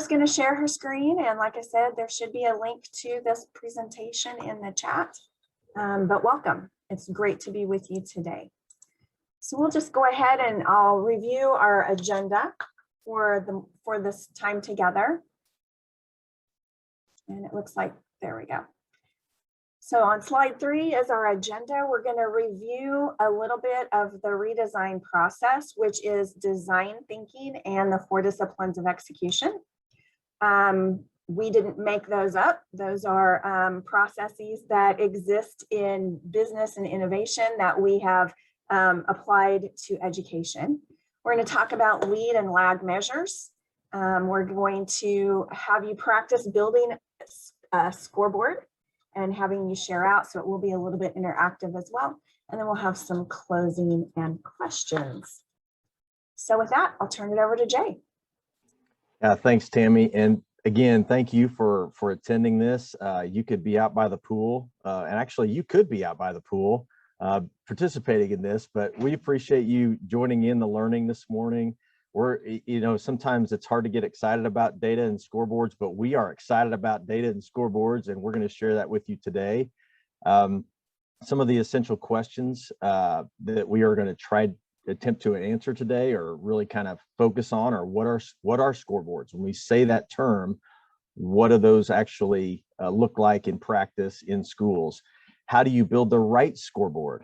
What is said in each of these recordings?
Sarah's going to share her screen, and like I said, there should be a link to this presentation in the chat. But welcome. It's great to be with you today. So we'll just go ahead and I'll review our agenda for this time together. And it looks like, there we go. So on slide 3 is our agenda. We're going to review a little bit of the redesign process, which is design thinking and the 4 disciplines of execution. We didn't make those up. Those are processes that exist in business and innovation that we have applied to education. We're going to talk about lead and lag measures. We're going to have you practice building a scoreboard and having you share out, so it will be a little bit interactive as well. And then we'll have some closing and questions. So with that, I'll turn it over to Jay. Yeah, thanks, Tammy. And again, thank you for attending this. You could be out by the pool, and actually you could be out by the pool participating in this, but we appreciate you joining in the learning this morning. Sometimes it's hard to get excited about data and scoreboards, but we are excited about data and scoreboards, and we're going to share that with you today. Some of the essential questions that we are going to attempt to answer today, or really kind of focus on, are what are scoreboards? When we say that term, what do those actually look like in practice in schools? How do you build the right scoreboard?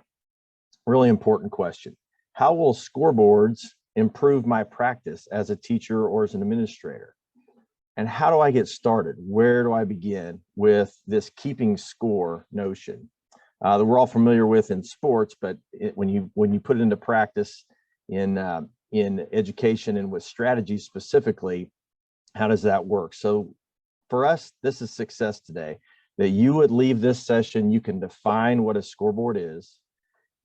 Really important question. How will scoreboards improve my practice as a teacher or as an administrator? And how do I get started? Where do I begin with this keeping score notion that we're all familiar with in sports, but when you put it into practice in education and with strategy specifically, how does that work? So for us, this is success today, that you would leave this session, you can define what a scoreboard is.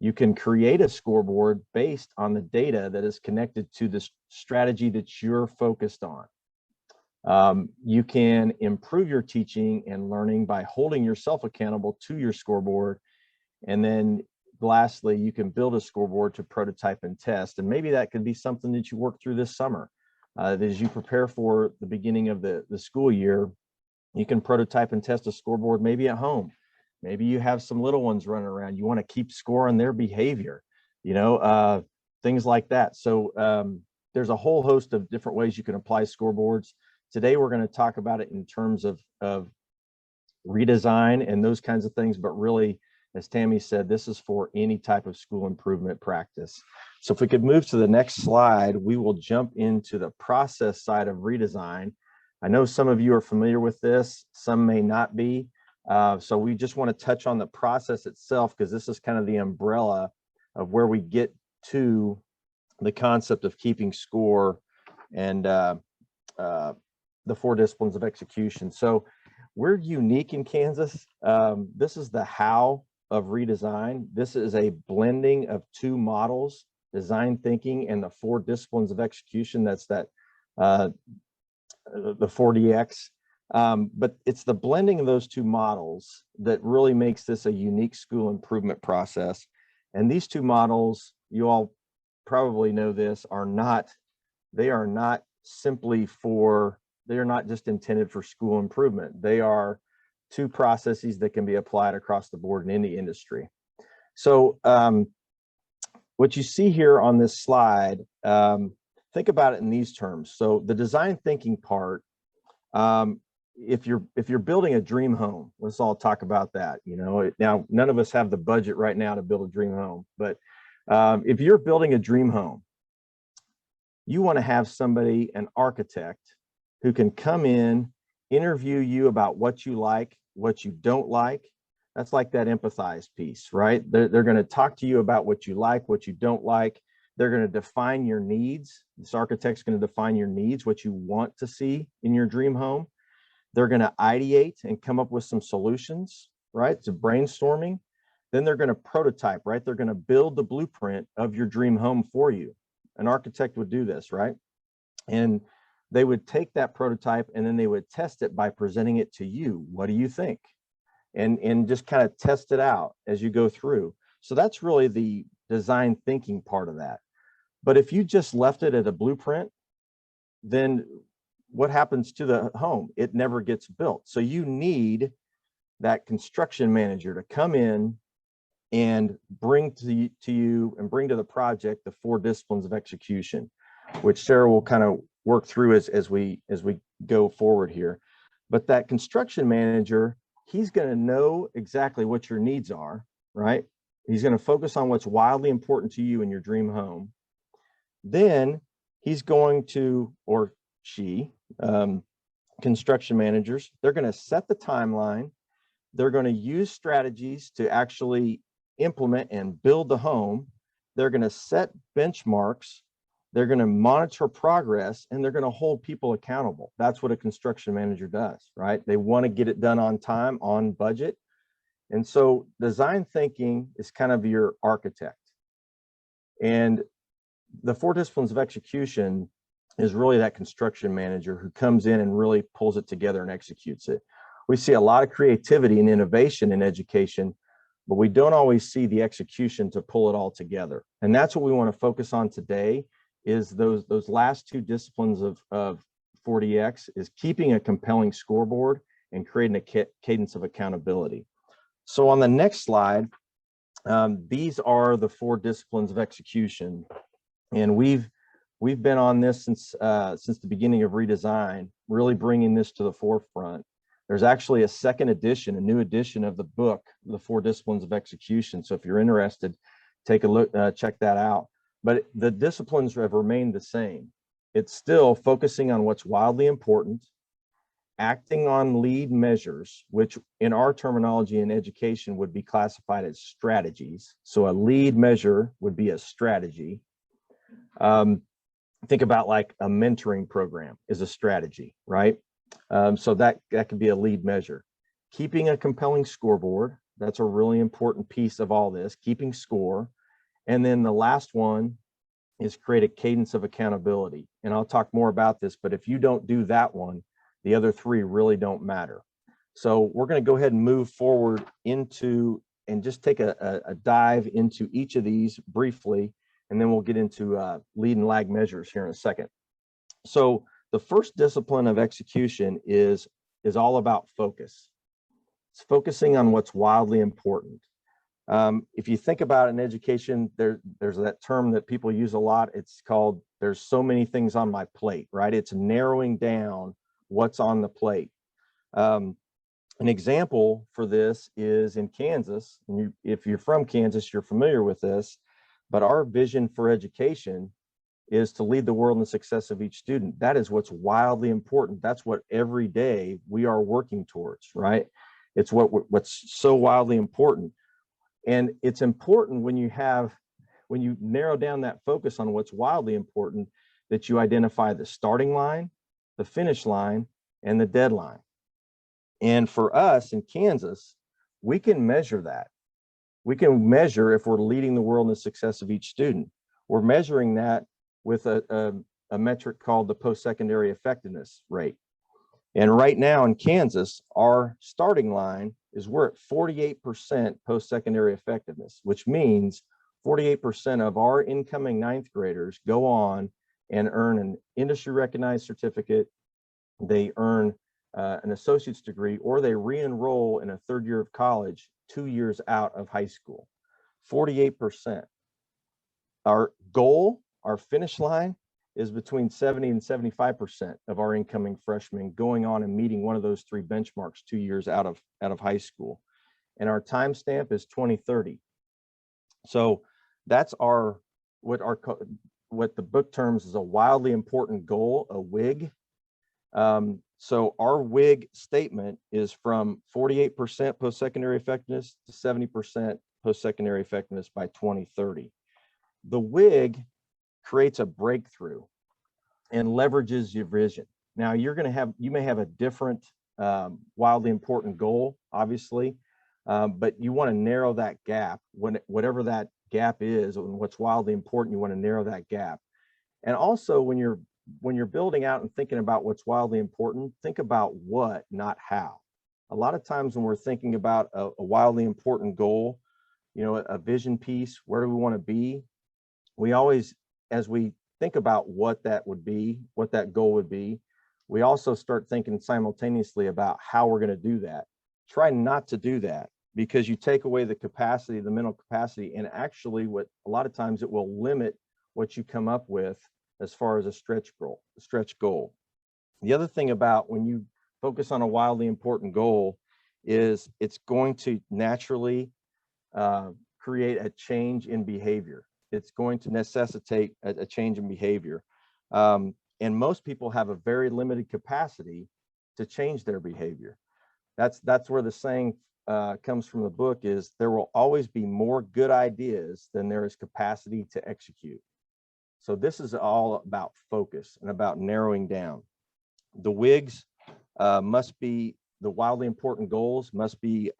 You can create a scoreboard based on the data that is connected to the strategy that you're focused on. You can improve your teaching and learning by holding yourself accountable to your scoreboard. And then lastly, you can build a scoreboard to prototype and test. And maybe that could be something that you work through this summer. As you prepare for the beginning of the school year, you can prototype and test a scoreboard maybe at home. Maybe you have some little ones running around. You want to keep score on their behavior, things like that. So there's a whole host of different ways you can apply scoreboards. Today, we're going to talk about it in terms of redesign and those kinds of things. But really, as Tammy said, this is for any type of school improvement practice. So if we could move to the next slide, we will jump into the process side of redesign. I know some of you are familiar with this, some may not be. So we just want to touch on the process itself, because this is kind of the umbrella of where we get to the concept of keeping score and the 4 disciplines of execution. So we're unique in Kansas. This is the how of redesign. This is a blending of 2 models, design thinking and the 4 disciplines of execution. That's the 4DX. But it's the blending of those 2 models that really makes this a unique school improvement process. And these 2 models, you all probably know this, they are not just intended for school improvement. They are 2 processes that can be applied across the board in any industry. So what you see here on this slide, think about it in these terms. So the design thinking part, if you're building a dream home, let's all talk about that. Now none of us have the budget right now to build a dream home, but if you're building a dream home, you want to have somebody, an architect, who can come in, interview you about what you like, what you don't like. That's like that empathize piece, right? They're going to talk to you about what you like, what you don't like. They're going to define your needs. This architect's going to define your needs, what you want to see in your dream home. They're going to ideate and come up with some solutions, right? So brainstorming. Then they're going to prototype, right? They're going to build the blueprint of your dream home for you. An architect would do this, right? And they would take that prototype and then they would test it by presenting it to you. What do you think? And just kind of test it out as you go through. So that's really the design thinking part of that. But if you just left it at a blueprint, then what happens to the home? It never gets built. So you need that construction manager to come in and bring to you and bring to the project the 4 disciplines of execution, which Sarah will kind of work through as we go forward here. But that construction manager, he's going to know exactly what your needs are, right? He's going to focus on what's wildly important to you in your dream home. Then he's going to, or she, construction managers, they're going to set the timeline. They're going to use strategies to actually implement and build the home. They're going to set benchmarks. They're going to monitor progress, and they're going to hold people accountable. That's what a construction manager does, right? They want to get it done on time, on budget. And so design thinking is kind of your architect. And the 4 disciplines of execution is really that construction manager who comes in and really pulls it together and executes it. We see a lot of creativity and innovation in education, but we don't always see the execution to pull it all together. And that's what we want to focus on today, is those last 2 disciplines of 4DX, is keeping a compelling scoreboard and creating a cadence of accountability. So on the next slide, these are the 4 disciplines of execution. And we've been on this since the beginning of redesign, really bringing this to the forefront. There's actually a second edition, a new edition of the book, The 4 Disciplines of Execution. So if you're interested, take a look, check that out. But the disciplines have remained the same. It's still focusing on what's wildly important, acting on lead measures, which in our terminology in education would be classified as strategies. So a lead measure would be a strategy. Think about like a mentoring program is a strategy, right? So that could be a lead measure. Keeping a compelling scoreboard, that's a really important piece of all this, keeping score. And then the last one is create a cadence of accountability. And I'll talk more about this, but if you don't do that one, the other 3 really don't matter. So we're going to go ahead and move forward into and just take a dive into each of these briefly, and then we'll get into lead and lag measures here in a second. So the first discipline of execution is all about focus. It's focusing on what's wildly important. If you think about it in education, there's that term that people use a lot. It's called, there's so many things on my plate, right? It's narrowing down what's on the plate. An example for this is in Kansas. And if you're from Kansas, you're familiar with this, but our vision for education is to lead the world in the success of each student. That is what's wildly important. That's what every day we are working towards, right? It's what's so wildly important. And it's important when you narrow down that focus on what's wildly important, that you identify the starting line, the finish line, and the deadline. And for us in Kansas, we can measure that. We can measure if we're leading the world in the success of each student. We're measuring that with a metric called the post-secondary effectiveness rate. And right now in Kansas, our starting line is we're at 48% post-secondary effectiveness, which means 48% of our incoming 9th graders go on and earn an industry recognized certificate. They earn an associate's degree, or they re-enroll in a 3rd year of college 2 years out of high school. 48%. Our goal, our finish line, is between 70 and 75% of our incoming freshmen going on and meeting one of those 3 benchmarks 2 years out of high school. And our timestamp is 2030. So that's what the book terms is a wildly important goal, a WIG. So our WIG statement is from 48% post-secondary effectiveness to 70% post-secondary effectiveness by 2030. The WIG creates a breakthrough and leverages your vision. Now you may have a different wildly important goal, obviously, but you want to narrow that gap. Whatever that gap is and what's wildly important, you want to narrow that gap. And also when you're building out and thinking about what's wildly important, think about what, not how. A lot of times when we're thinking about a wildly important goal, a vision piece, where do we want to be? We always, as we think about what that would be, what that goal would be, we also start thinking simultaneously about how we're going to do that. Try not to do that, because you take away the capacity, the mental capacity, and actually what a lot of times it will limit what you come up with as far as a stretch goal. The other thing about when you focus on a wildly important goal is it's going to naturally create a change in behavior. It's going to necessitate a change in behavior. And most people have a very limited capacity to change their behavior. That's where the saying comes from the book, is there will always be more good ideas than there is capacity to execute. So this is all about focus and about narrowing down. The WIGs the wildly important goals must be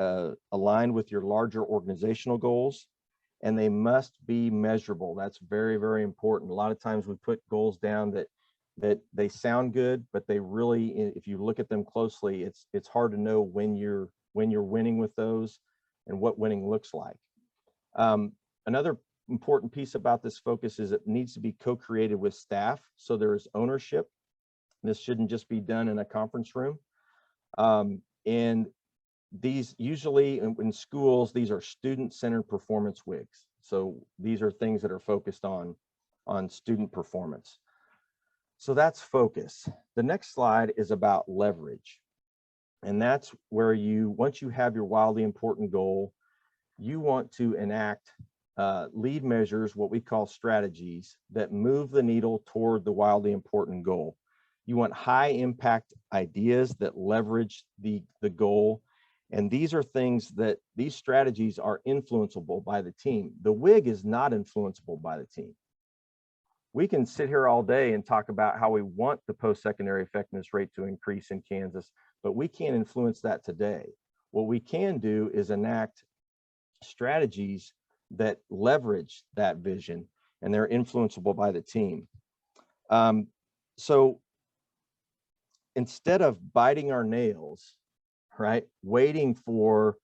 aligned with your larger organizational goals, and they must be measurable. That's very, very important. A lot of times we put goals down that they sound good, but they really, if you look at them closely, it's hard to know when you're winning with those and what winning looks like. Another important piece about this focus is it needs to be co-created with staff, so there is ownership. This shouldn't just be done in a conference room. And these usually in schools, these are student-centered performance WIGs. So these are things that are focused on student performance. So that's focus. The next slide is about leverage. And that's where once you have your wildly important goal, you want to enact lead measures, what we call strategies, that move the needle toward the wildly important goal. You want high impact ideas that leverage the goal. And these are these strategies are influenceable by the team. The WIG is not influenceable by the team. We can sit here all day and talk about how we want the post-secondary effectiveness rate to increase in Kansas, but we can't influence that today. What we can do is enact strategies that leverage that vision, and they're influenceable by the team. So instead of biting our nails, right, waiting for,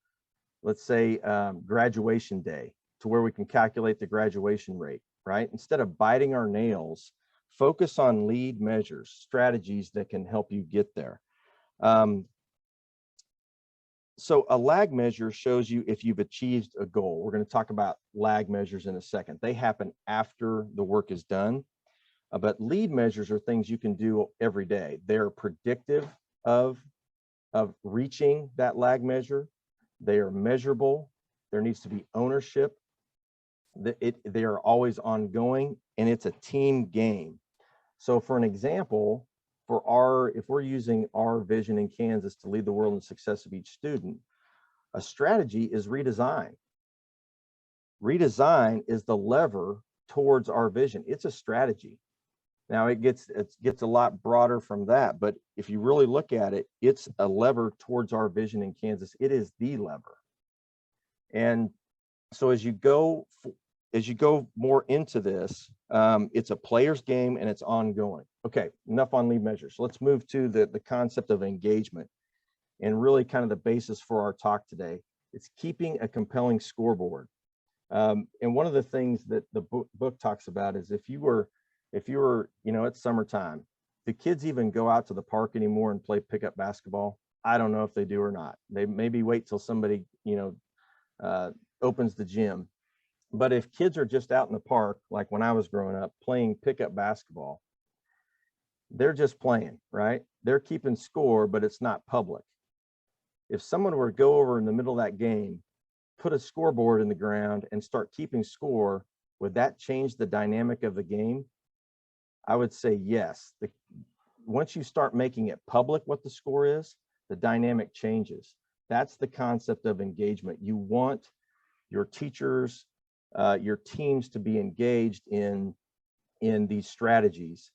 let's say, graduation day to where we can calculate the graduation rate, right? Instead of biting our nails, focus on lead measures, strategies that can help you get there. So a lag measure shows you if you've achieved a goal. We're going to talk about lag measures in a second. They happen after the work is done. But lead measures are things you can do every day. They're predictive of reaching that lag measure. They are measurable. There needs to be ownership. They are always ongoing, and it's a team game. So for an example, if we're using our vision in Kansas to lead the world in the success of each student, a strategy is redesign. Redesign is the lever towards our vision. It's a strategy. Now it gets a lot broader from that, but if you really look at it, it's a lever towards our vision in Kansas. It is the lever. And so as you go more into this, it's a player's game and it's ongoing. Okay, enough on lead measures. Let's move to the concept of engagement, and really kind of the basis for our talk today. It's keeping a compelling scoreboard. And one of the things that the book talks about is if you were, it's summertime, the kids even go out to the park anymore and play pickup basketball? I don't know if they do or not. They maybe wait till somebody, opens the gym. But if kids are just out in the park, like when I was growing up, playing pickup basketball, they're just playing, right? They're keeping score, but it's not public. If someone were to go over in the middle of that game, put a scoreboard in the ground and start keeping score, would that change the dynamic of the game? I would say yes. Once you start making it public what the score is, the dynamic changes. That's the concept of engagement. You want your teachers, your teams to be engaged in these strategies.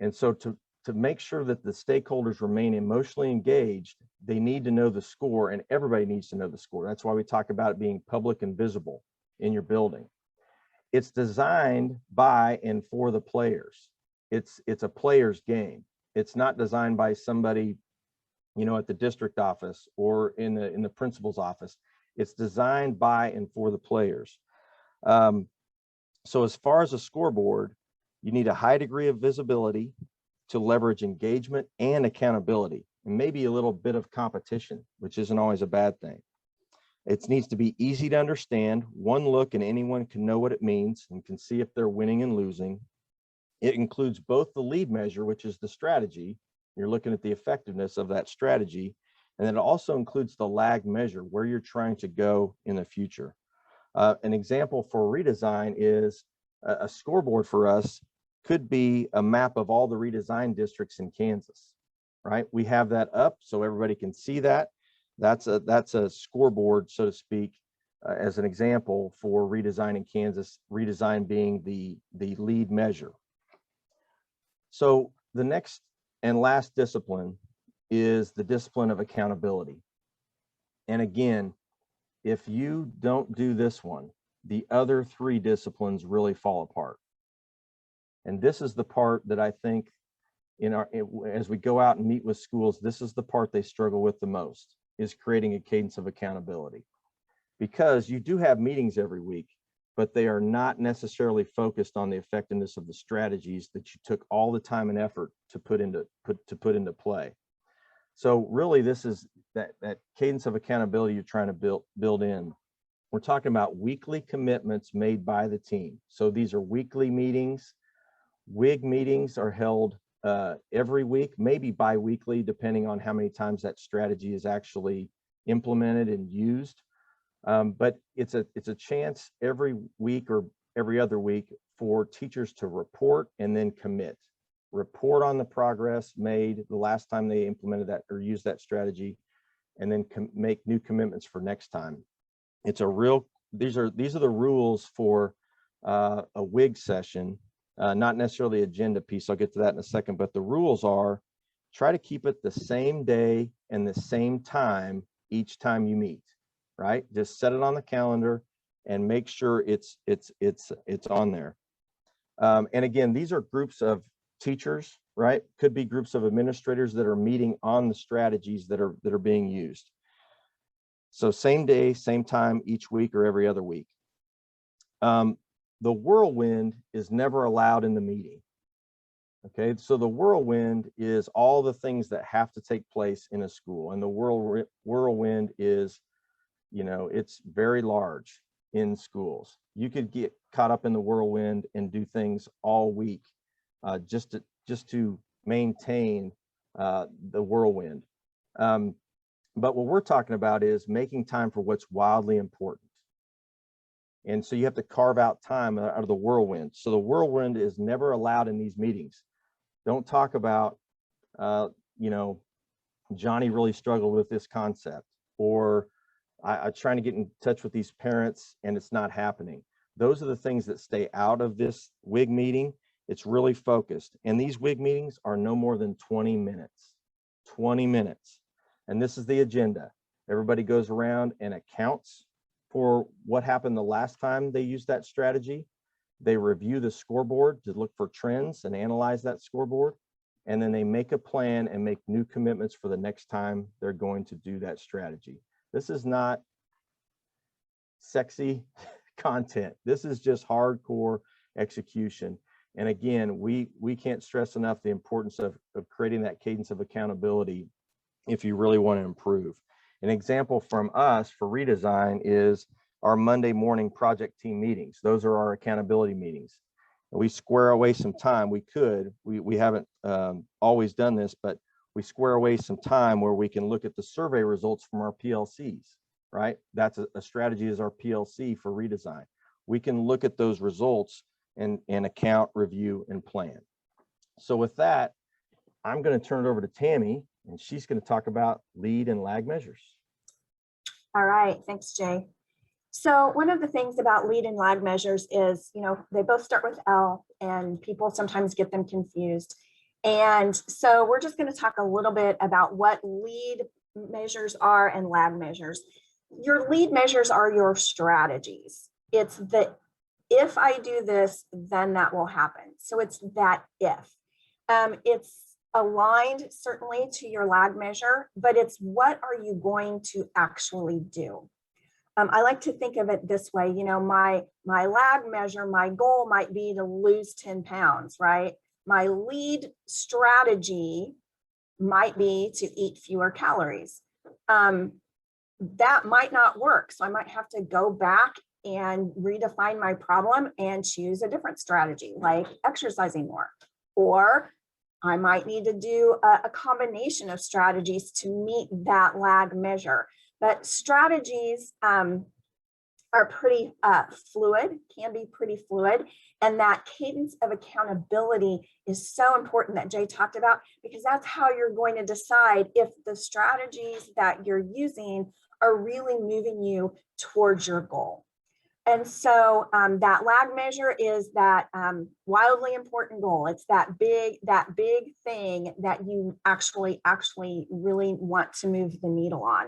And so to make sure that the stakeholders remain emotionally engaged, they need to know the score, and everybody needs to know the score. That's why we talk about it being public and visible in your building. It's designed by and for the players. It's a player's game. It's not designed by somebody, at the district office or in the principal's office. It's designed by and for the players. So as far as a scoreboard, you need a high degree of visibility, to leverage engagement and accountability, and maybe a little bit of competition, which isn't always a bad thing. It needs to be easy to understand. One look and anyone can know what it means and can see if they're winning and losing. It includes both the lead measure, which is the strategy. You're looking at the effectiveness of that strategy. And then it also includes the lag measure, where you're trying to go in the future. An example for redesign is a scoreboard for us could be a map of all the redesign districts in Kansas, right? We have that up so everybody can see that. That's a scoreboard, so to speak, as an example for redesign in Kansas, redesign being the lead measure. So the next and last discipline is the discipline of accountability. And again, if you don't do this one, the other three disciplines really fall apart. And this is the part that I think as we go out and meet with schools, this is the part they struggle with the most, is creating a cadence of accountability. Because you do have meetings every week, but they are not necessarily focused on the effectiveness of the strategies that you took all the time and effort to put into play. So really, this is that cadence of accountability you're trying to build in. We're talking about weekly commitments made by the team. So these are weekly meetings. WIG meetings are held every week, maybe bi-weekly, depending on how many times that strategy is actually implemented and used. But it's a chance every week or every other week for teachers to report and then commit. Report on the progress made the last time they implemented that or used that strategy, and then make new commitments for next time. It's a real, these are the rules for a WIG session, not necessarily agenda piece. I'll get to that in a second, but the rules are try to keep it the same day and the same time each time you meet, right? Just set it on the calendar and make sure it's on there. And again, these are groups of teachers, right? Could be groups of administrators that are meeting on the strategies that are being used. So same day, same time each week or every other week. The whirlwind is never allowed in the meeting. Okay, so the whirlwind is all the things that have to take place in a school, and the whirlwind is, it's very large in schools. You could get caught up in the whirlwind and do things all week just to maintain the whirlwind. But what we're talking about is making time for what's wildly important. And so you have to carve out time out of the whirlwind. So the whirlwind is never allowed in these meetings. Don't talk about, Johnny really struggled with this concept, or I'm trying to get in touch with these parents and it's not happening. Those are the things that stay out of this WIG meeting. It's really focused. And these WIG meetings are no more than 20 minutes, 20 minutes. And this is the agenda. Everybody goes around and accounts for what happened the last time they used that strategy. They review the scoreboard to look for trends and analyze that scoreboard. And then they make a plan and make new commitments for the next time they're going to do that strategy. This is not sexy content. This is just hardcore execution. And again, we can't stress enough the importance of creating that cadence of accountability if you really want to improve. An example from us for redesign is our Monday morning project team meetings. Those are our accountability meetings. We square away some time. We haven't always done this, but we square away some time where we can look at the survey results from our PLCs, right? That's a strategy is our PLC for redesign. We can look at those results and account, review, and plan. So with that, I'm going to turn it over to Tammy, and she's going to talk about lead and lag measures. All right, thanks, Jay. So one of the things about lead and lag measures is, they both start with L, and people sometimes get them confused. And so we're just going to talk a little bit about what lead measures are and lag measures. Your lead measures are your strategies. It's the if I do this, then that will happen. So it's that if. It's aligned certainly to your lag measure, but it's what are you going to actually do? I like to think of it this way, my lag measure, my goal might be to lose 10 pounds, right? my lead strategy might be to eat fewer calories. That might not work. So I might have to go back and redefine my problem and choose a different strategy, like exercising more. Or I might need to do a combination of strategies to meet that lag measure. But strategies are pretty fluid, can be pretty fluid. And that cadence of accountability is so important that Jay talked about, because that's how you're going to decide if the strategies that you're using are really moving you towards your goal. And so that lag measure is that wildly important goal. It's that big thing that you actually really want to move the needle on.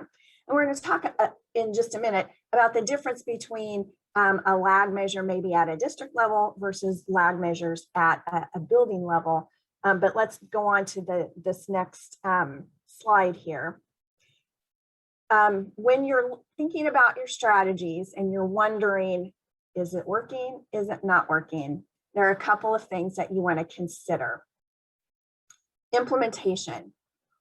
And we're going to talk in just a minute about the difference between a lag measure maybe at a district level versus lag measures at a building level. But let's go on to this next slide here. When you're thinking about your strategies and you're wondering, is it working? Is it not working? There are a couple of things that you want to consider. Implementation.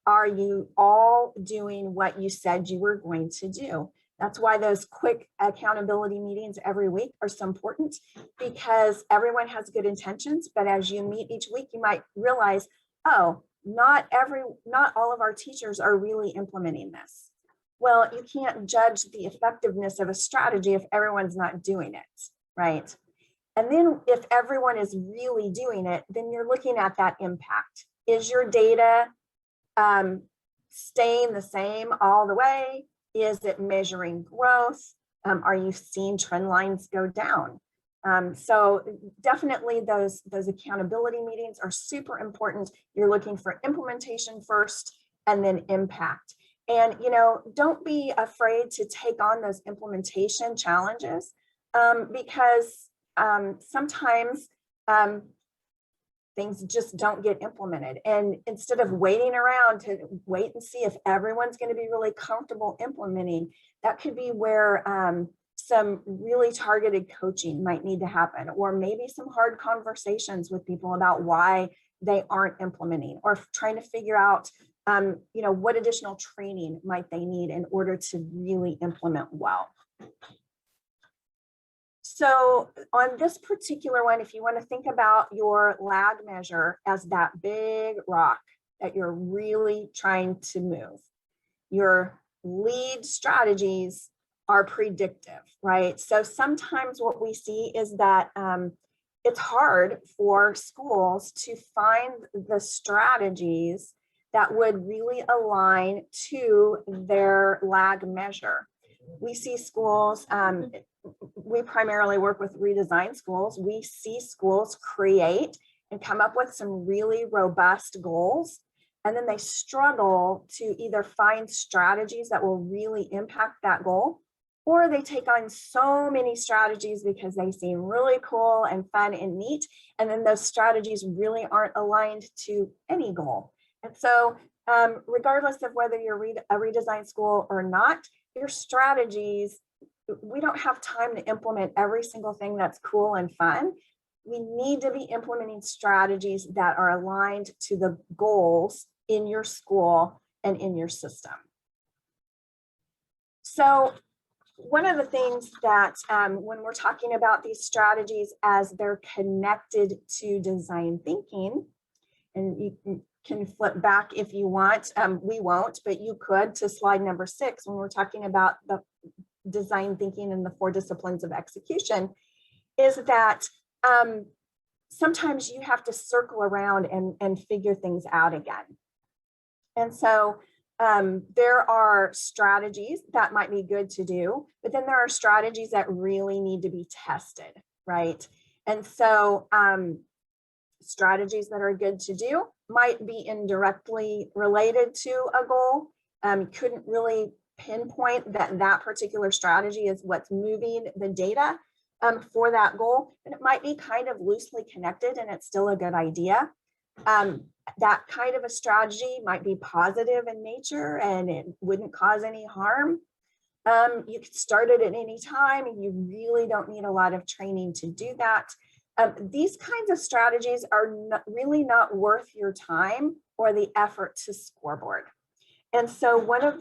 Are you all doing what you said you were going to do? That's why those quick accountability meetings every week are so important, because everyone has good intentions, but as you meet each week, you might realize, oh, not all of our teachers are really implementing this. Well, you can't judge the effectiveness of a strategy if everyone's not doing it, right? And then if everyone is really doing it, then you're looking at that impact. Is your data staying the same all the way? Is it measuring growth? Are you seeing trend lines go down? So definitely those accountability meetings are super important. You're looking for implementation first and then impact. And, don't be afraid to take on those implementation challenges because sometimes things just don't get implemented. And instead of waiting around to wait and see if everyone's going to be really comfortable implementing, that could be where some really targeted coaching might need to happen, or maybe some hard conversations with people about why they aren't implementing, or trying to figure out what additional training might they need in order to really implement well. So on this particular one, if you want to think about your lag measure as that big rock that you're really trying to move, your lead strategies are predictive, right? So sometimes what we see is that it's hard for schools to find the strategies that would really align to their lag measure. We see schools, we primarily work with redesign schools. We see schools create and come up with some really robust goals, and then they struggle to either find strategies that will really impact that goal, or they take on so many strategies because they seem really cool and fun and neat, and then those strategies really aren't aligned to any goal. And so regardless of whether you're a redesign school or not, your strategies, we don't have time to implement every single thing that's cool and fun. We need to be implementing strategies that are aligned to the goals in your school and in your system. So one of the things that when we're talking about these strategies as they're connected to design thinking, and you can flip back if you want, we won't, but you could, to slide number 6 when we're talking about the design thinking and the 4 disciplines of execution, is that sometimes you have to circle around and figure things out again. And so there are strategies that might be good to do, but then there are strategies that really need to be tested, right? And so strategies that are good to do might be indirectly related to a goal. Couldn't really pinpoint that particular strategy is what's moving the data for that goal, but it might be kind of loosely connected and it's still a good idea. That kind of a strategy might be positive in nature and it wouldn't cause any harm. You could start it at any time and you really don't need a lot of training to do that. These kinds of strategies are really not worth your time or the effort to scoreboard. And so one of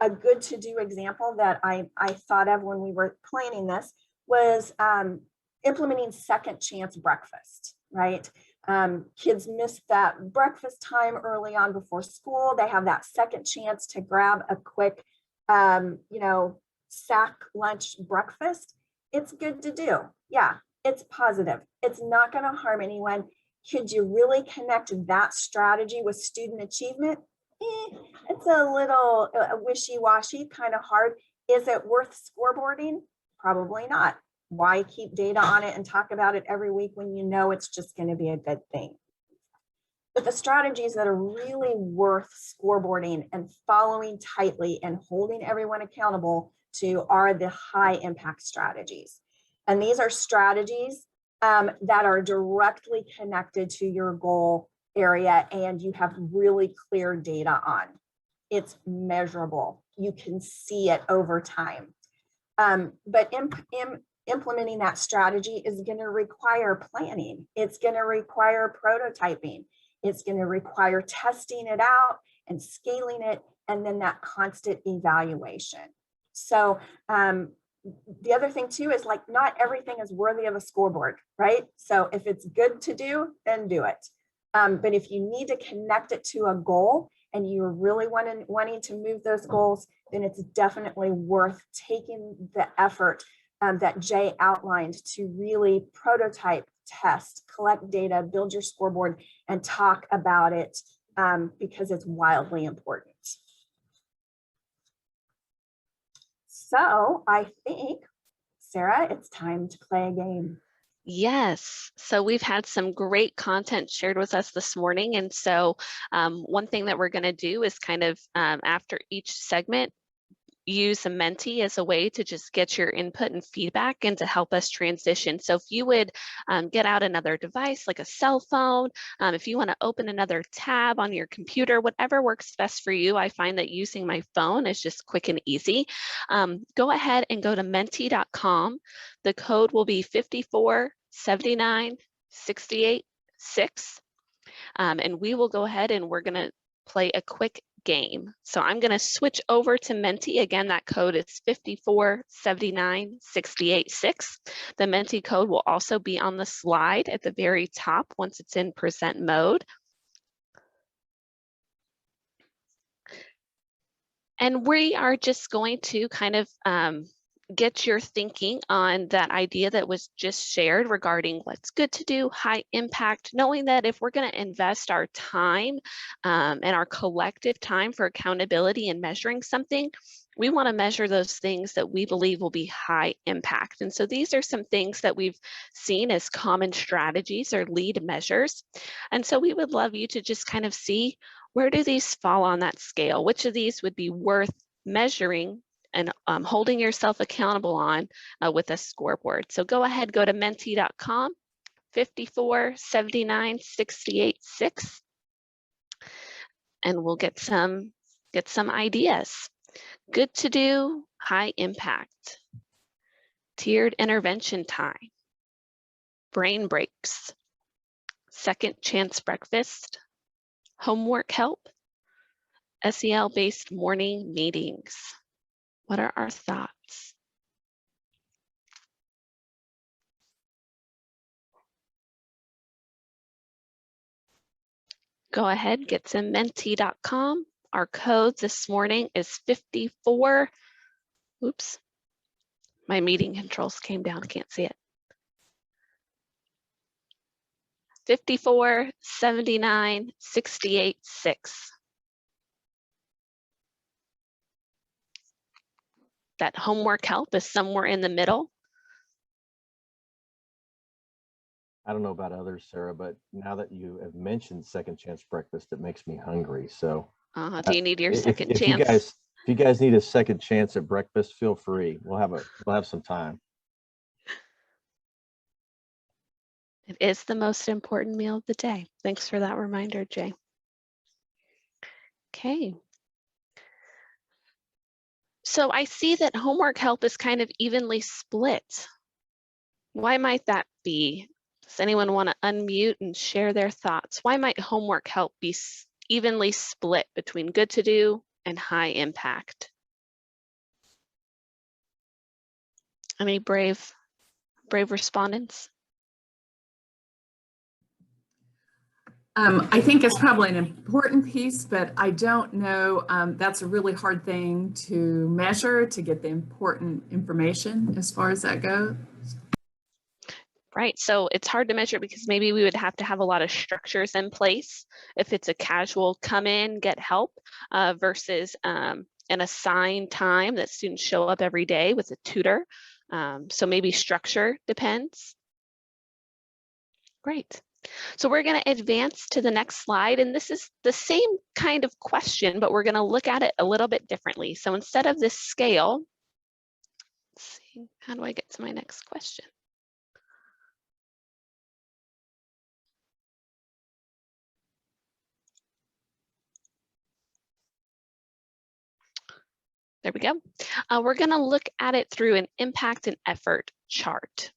a good to-do example that I thought of when we were planning this was implementing second chance breakfast, right? Kids miss that breakfast time early on before school. They have that second chance to grab a quick, sack lunch breakfast. It's good to do. Yeah, it's positive. It's not going to harm anyone. Could you really connect that strategy with student achievement? It's a little wishy-washy, kind of hard. Is it worth scoreboarding? Probably not. Why keep data on it and talk about it every week when you know it's just going to be a good thing? But the strategies that are really worth scoreboarding and following tightly and holding everyone accountable to are the high impact strategies. And these are strategies that are directly connected to your goal area and you have really clear data on. It's measurable. You can see it over time. But implementing that strategy is going to require planning. It's going to require prototyping. It's going to require testing it out and scaling it, and then that constant evaluation. So the other thing too is like not everything is worthy of a scoreboard, right? So if it's good to do, then do it. But if you need to connect it to a goal and you're really wanting to move those goals, then it's definitely worth taking the effort that Jay outlined to really prototype, test, collect data, build your scoreboard, and talk about it because it's wildly important. So I think, Sarah, it's time to play a game. Yes, so we've had some great content shared with us this morning. And so one thing that we're going to do is kind of after each segment, use a Menti as a way to just get your input and feedback and to help us transition. So if you would get out another device like a cell phone, if you want to open another tab on your computer, whatever works best for you. I find that using my phone is just quick and easy. Go ahead and go to menti.com. The code will be 5479686. And we will go ahead and we're going to play a quick game. So I'm going to switch over to Menti. Again, that code is 5479686. The Menti code will also be on the slide at the very top once it's in present mode. And we are just going to kind of get your thinking on that idea that was just shared regarding what's good to do, high impact, knowing that if we're going to invest our time and our collective time for accountability and measuring something, we want to measure those things that we believe will be high impact. And so these are some things that we've seen as common strategies or lead measures. And so we would love you to just kind of see, where do these fall on that scale? Which of these would be worth measuring and holding yourself accountable on with a scoreboard? So go ahead, go to menti.com, 5479686, and we'll get some ideas. Good to do, high impact, tiered intervention time, brain breaks, second chance breakfast, homework help, SEL-based morning meetings. What are our thoughts? Go ahead, get to menti.com. Our code this morning is 54. Oops, my meeting controls came down, can't see it. 5479686. That homework help is somewhere in the middle. I don't know about others, Sarah, but now that you have mentioned second chance breakfast, it makes me hungry. So do you need your second if chance? you guys need a second chance at breakfast, feel free. We'll have some time. It is the most important meal of the day. Thanks for that reminder, Jay. Okay. So I see that homework help is kind of evenly split. Why might that be? Does anyone want to unmute and share their thoughts? Why might homework help be evenly split between good to do and high impact? Any brave respondents? I think it's probably an important piece, but I don't know. That's a really hard thing to measure to get the important information as far as that goes. Right, so it's hard to measure because maybe we would have to have a lot of structures in place if it's a casual come in, get help versus an assigned time that students show up every day with a tutor. So maybe structure depends. Great. So we're going to advance to the next slide, and this is the same kind of question, but we're going to look at it a little bit differently. So instead of this scale, let's see, how do I get to my next question? There we go. We're going to look at it through an impact and effort chart.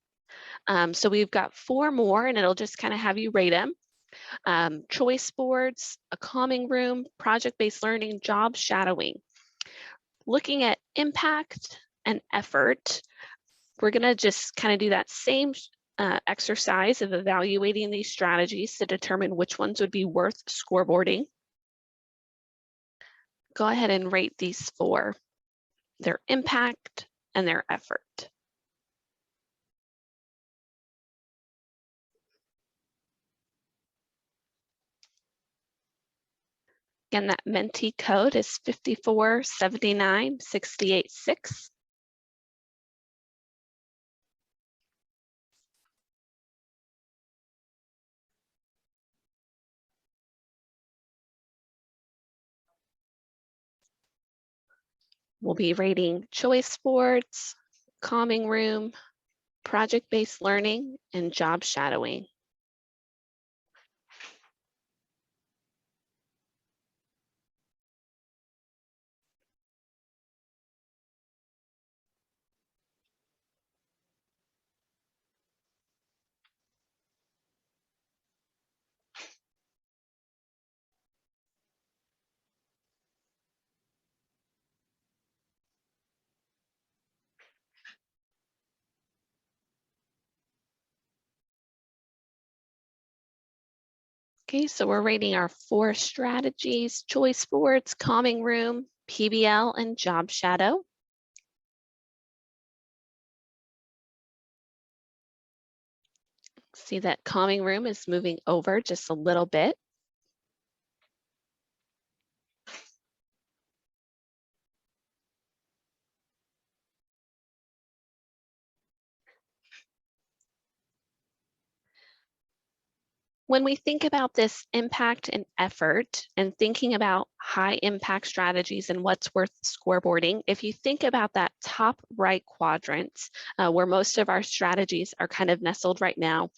So we've got 4 more, and it'll just kind of have you rate them. Choice boards, a calming room, project-based learning, job shadowing. Looking at impact and effort, we're going to just kind of do that same exercise of evaluating these strategies to determine which ones would be worth scoreboarding. Go ahead and rate these 4. Their impact and their effort. Again, that Menti code is 5479686. We'll be rating choice boards, calming room, project-based learning, and job shadowing. Okay, so we're rating our 4 strategies: choice boards, calming room, PBL, and job shadow. See that calming room is moving over just a little bit. When we think about this impact and effort and thinking about high impact strategies and what's worth scoreboarding, if you think about that top right quadrant where most of our strategies are kind of nestled right now,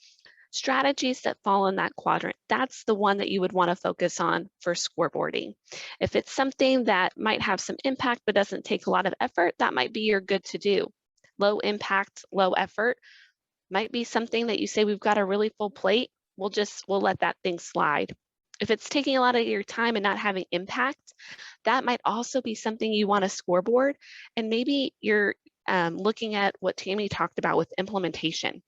strategies that fall in that quadrant, that's the one that you would want to focus on for scoreboarding. If it's something that might have some impact but doesn't take a lot of effort, that might be your good to do. Low impact, low effort might be something that you say, we've got a really full plate, we'll let that thing slide. If it's taking a lot of your time and not having impact, that might also be something you want to scoreboard. And maybe you're looking at what Tammy talked about with implementation.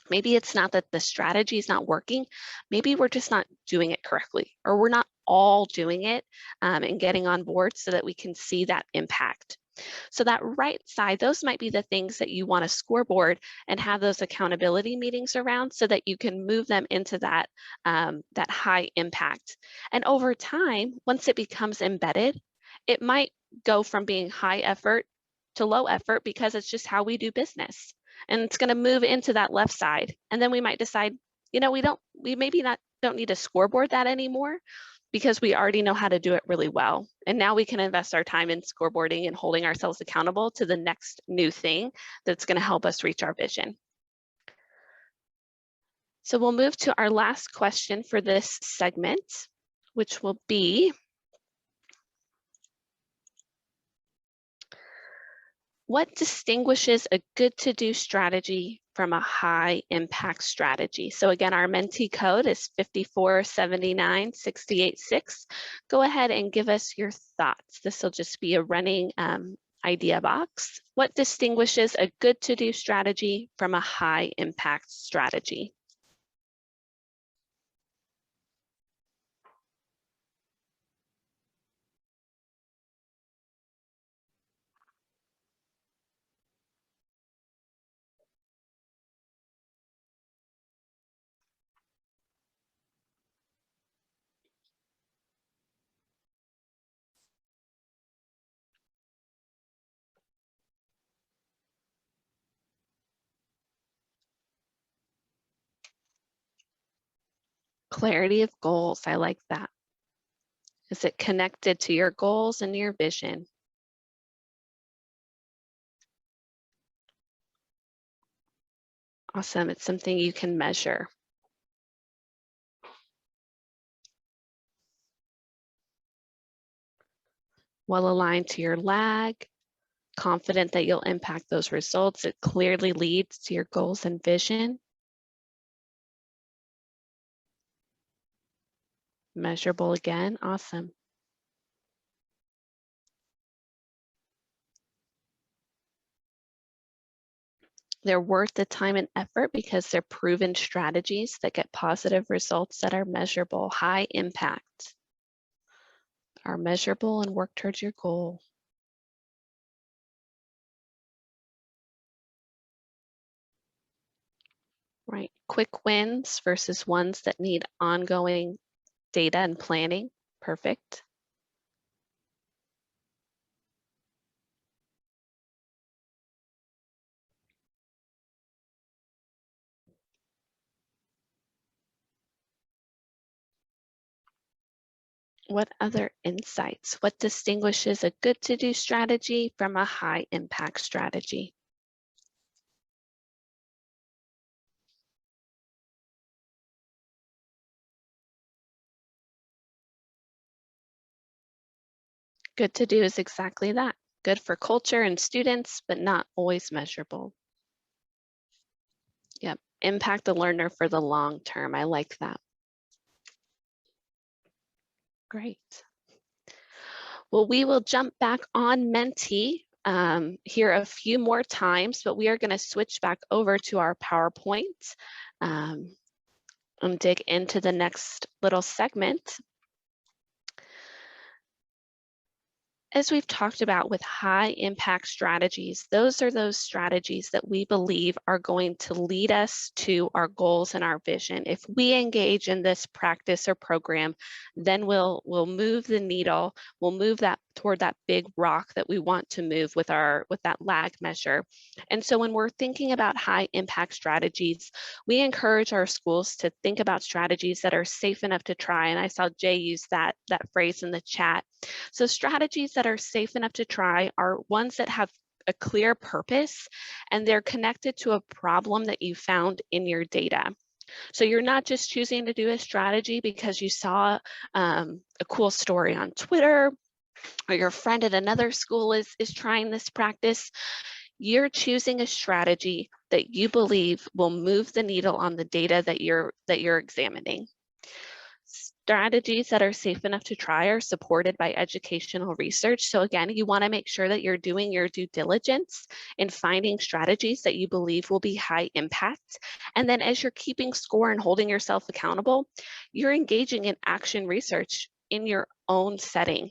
Maybe it's not that the strategy is not working. Maybe we're just not doing it correctly, or we're not all doing it and getting on board so that we can see that impact. So that right side, those might be the things that you want to scoreboard and have those accountability meetings around so that you can move them into that, that high impact. And over time, once it becomes embedded, it might go from being high effort to low effort because it's just how we do business. And it's going to move into that left side. And then we might decide, you know, we don't need to scoreboard that anymore because we already know how to do it really well. And now we can invest our time in scoreboarding and holding ourselves accountable to the next new thing that's going to help us reach our vision. So we'll move to our last question for this segment, which will be, What distinguishes a good to-do strategy from a high impact strategy? So again, our mentee code is 5479686. Go ahead and give us your thoughts. This will just be a running idea box. What distinguishes a good to-do strategy from a high impact strategy? Clarity of goals, I like that. Is it connected to your goals and your vision? Awesome, it's something you can measure. Well aligned to your lag, confident that you'll impact those results. It clearly leads to your goals and vision. Measurable again, awesome. They're worth the time and effort because they're proven strategies that get positive results that are measurable, high impact, are measurable and work towards your goal. Right, quick wins versus ones that need ongoing data and planning, perfect. What other insights? What distinguishes a good to-do strategy from a high impact strategy? Good to do is exactly that. Good for culture and students, but not always measurable. Yep, impact the learner for the long term. I like that. Great. Well, we will jump back on Menti here a few more times, but we are going to switch back over to our PowerPoint and dig into the next little segment. As we've talked about with high impact strategies, those are those strategies that we believe are going to lead us to our goals and our vision. If we engage in this practice or program, then we'll move the needle, we'll move that toward that big rock that we want to move with that lag measure. And so when we're thinking about high impact strategies, we encourage our schools to think about strategies that are safe enough to try. And I saw Jay use that phrase in the chat. So strategies that are safe enough to try are ones that have a clear purpose and they're connected to a problem that you found in your data. So you're not just choosing to do a strategy because you saw a cool story on Twitter or your friend at another school is trying this practice. You're choosing a strategy that you believe will move the needle on the data that you're examining. Strategies that are safe enough to try are supported by educational research. So again, you want to make sure that you're doing your due diligence in finding strategies that you believe will be high impact. And then as you're keeping score and holding yourself accountable, you're engaging in action research in your own setting.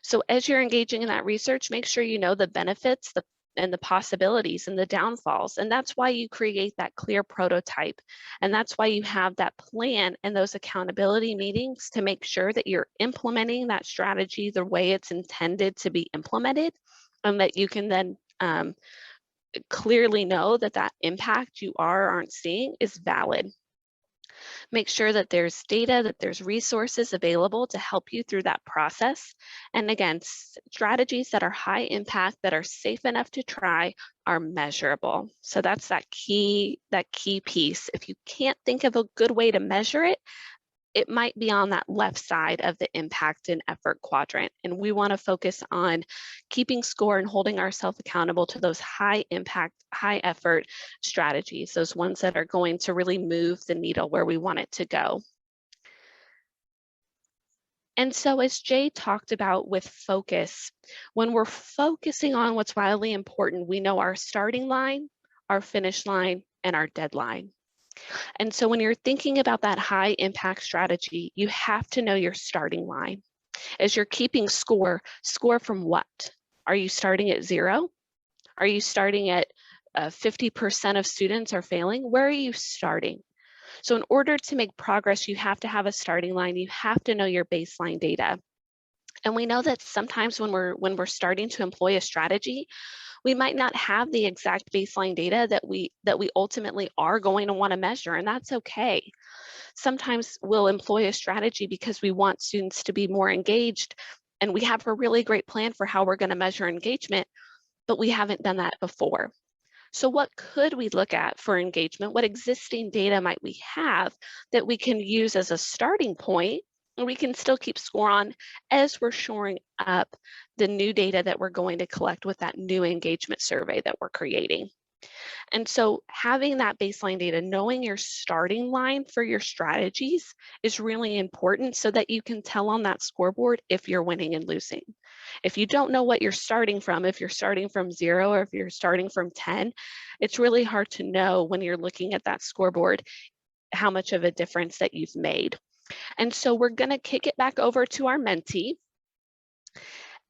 So as you're engaging in that research, make sure you know the benefits, and the possibilities and the downfalls. And that's why you create that clear prototype. And that's why you have that plan and those accountability meetings to make sure that you're implementing that strategy the way it's intended to be implemented, and that you can then clearly know that that impact you are or aren't seeing is valid. Make sure that there's data, that there's resources available to help you through that process. And again, strategies that are high impact, that are safe enough to try, are measurable. So that's that key piece. If you can't think of a good way to measure it, it might be on that left side of the impact and effort quadrant. And we want to focus on keeping score and holding ourselves accountable to those high impact, high effort strategies, those ones that are going to really move the needle where we want it to go. And so as Jay talked about with focus, when we're focusing on what's wildly important, we know our starting line, our finish line, and our deadline. And so when you're thinking about that high impact strategy, you have to know your starting line. As you're keeping score, score from what? Are you starting at 0? Are you starting at 50% of students are failing? Where are you starting? So in order to make progress, you have to have a starting line. You have to know your baseline data. And we know that sometimes when we're starting to employ a strategy, we might not have the exact baseline data that we ultimately are going to want to measure, and that's okay. Sometimes we'll employ a strategy because we want students to be more engaged, and we have a really great plan for how we're going to measure engagement, but we haven't done that before. So what could we look at for engagement? What existing data might we have that we can use as a starting point, and we can still keep score on as we're shoring up the new data that we're going to collect with that new engagement survey that we're creating? And so having that baseline data, knowing your starting line for your strategies is really important so that you can tell on that scoreboard if you're winning and losing. If you don't know what you're starting from, if you're starting from 0 or if you're starting from 10, it's really hard to know when you're looking at that scoreboard how much of a difference that you've made. And so we're going to kick it back over to our mentee.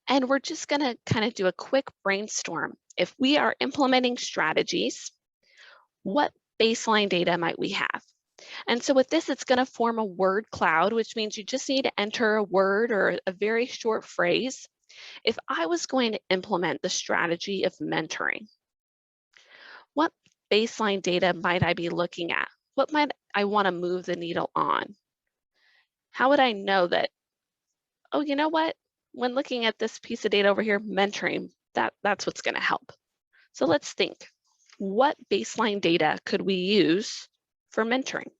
And we're just going to kind of do a quick brainstorm. If we are implementing strategies, what baseline data might we have? And so with this, it's going to form a word cloud, which means you just need to enter a word or a very short phrase. If I was going to implement the strategy of mentoring, what baseline data might I be looking at? What might I want to move the needle on? How would I know that, oh, you know what? When looking at this piece of data over here, mentoring, that's what's going to help. So let's think, what baseline data could we use for mentoring?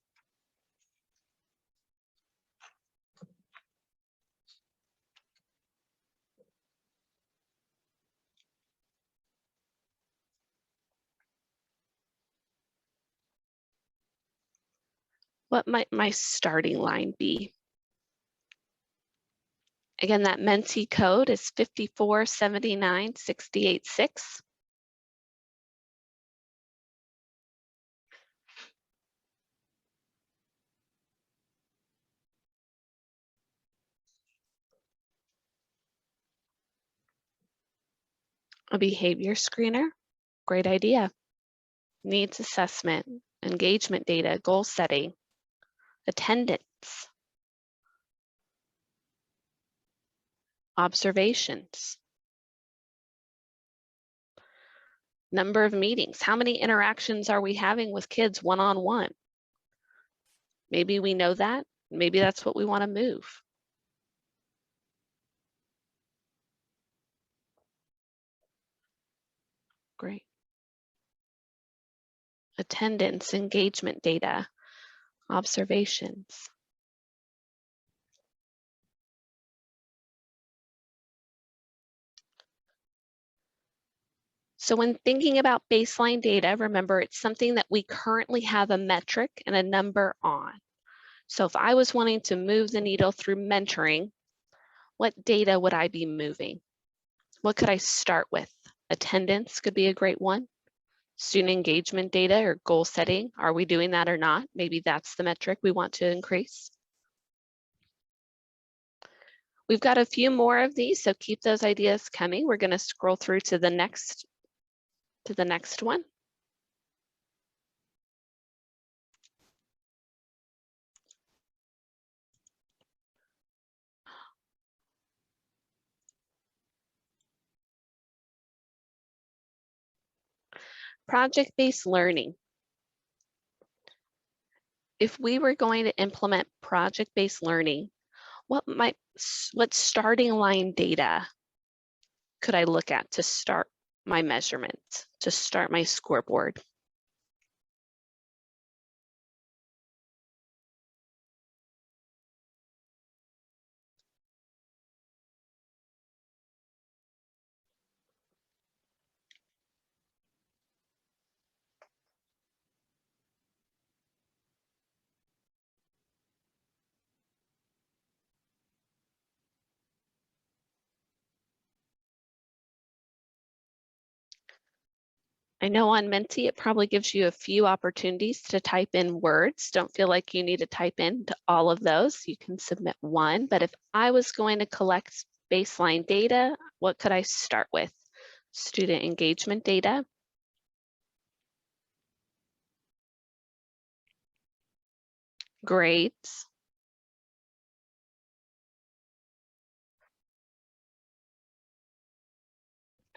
What might my starting line be? Again, that mentee code is 5479686. A behavior screener, great idea. Needs assessment, engagement data, goal setting, attendance, observations, number of meetings. How many interactions are we having with kids one-on-one? Maybe we know that. Maybe that's what we want to move. Great. Attendance, engagement data, observations. So when thinking about baseline data, remember it's something that we currently have a metric and a number on. So if I was wanting to move the needle through mentoring, what data would I be moving? What could I start with? Attendance could be a great one. Student engagement data or goal setting, are we doing that or not? Maybe that's the metric we want to increase. We've got a few more of these, so keep those ideas coming. We're going to scroll through to the next one. Project-based learning. If we were going to implement project-based learning, what starting line data could I look at to start my measurement, to start my scoreboard? I know on Menti, it probably gives you a few opportunities to type in words. Don't feel like you need to type in to all of those. You can submit one, but if I was going to collect baseline data, what could I start with? Student engagement data. Grades.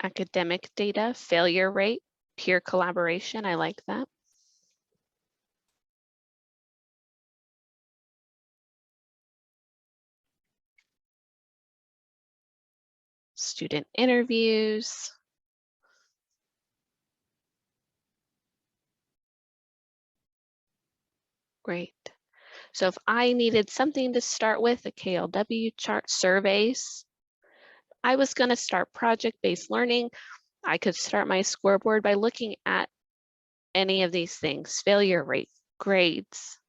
Academic data, failure rate, peer collaboration. I like that. Student interviews. Great. So if I needed something to start with, a KLW chart, surveys, I was going to start project-based learning. I could start my scoreboard by looking at any of these things: failure rate, grades,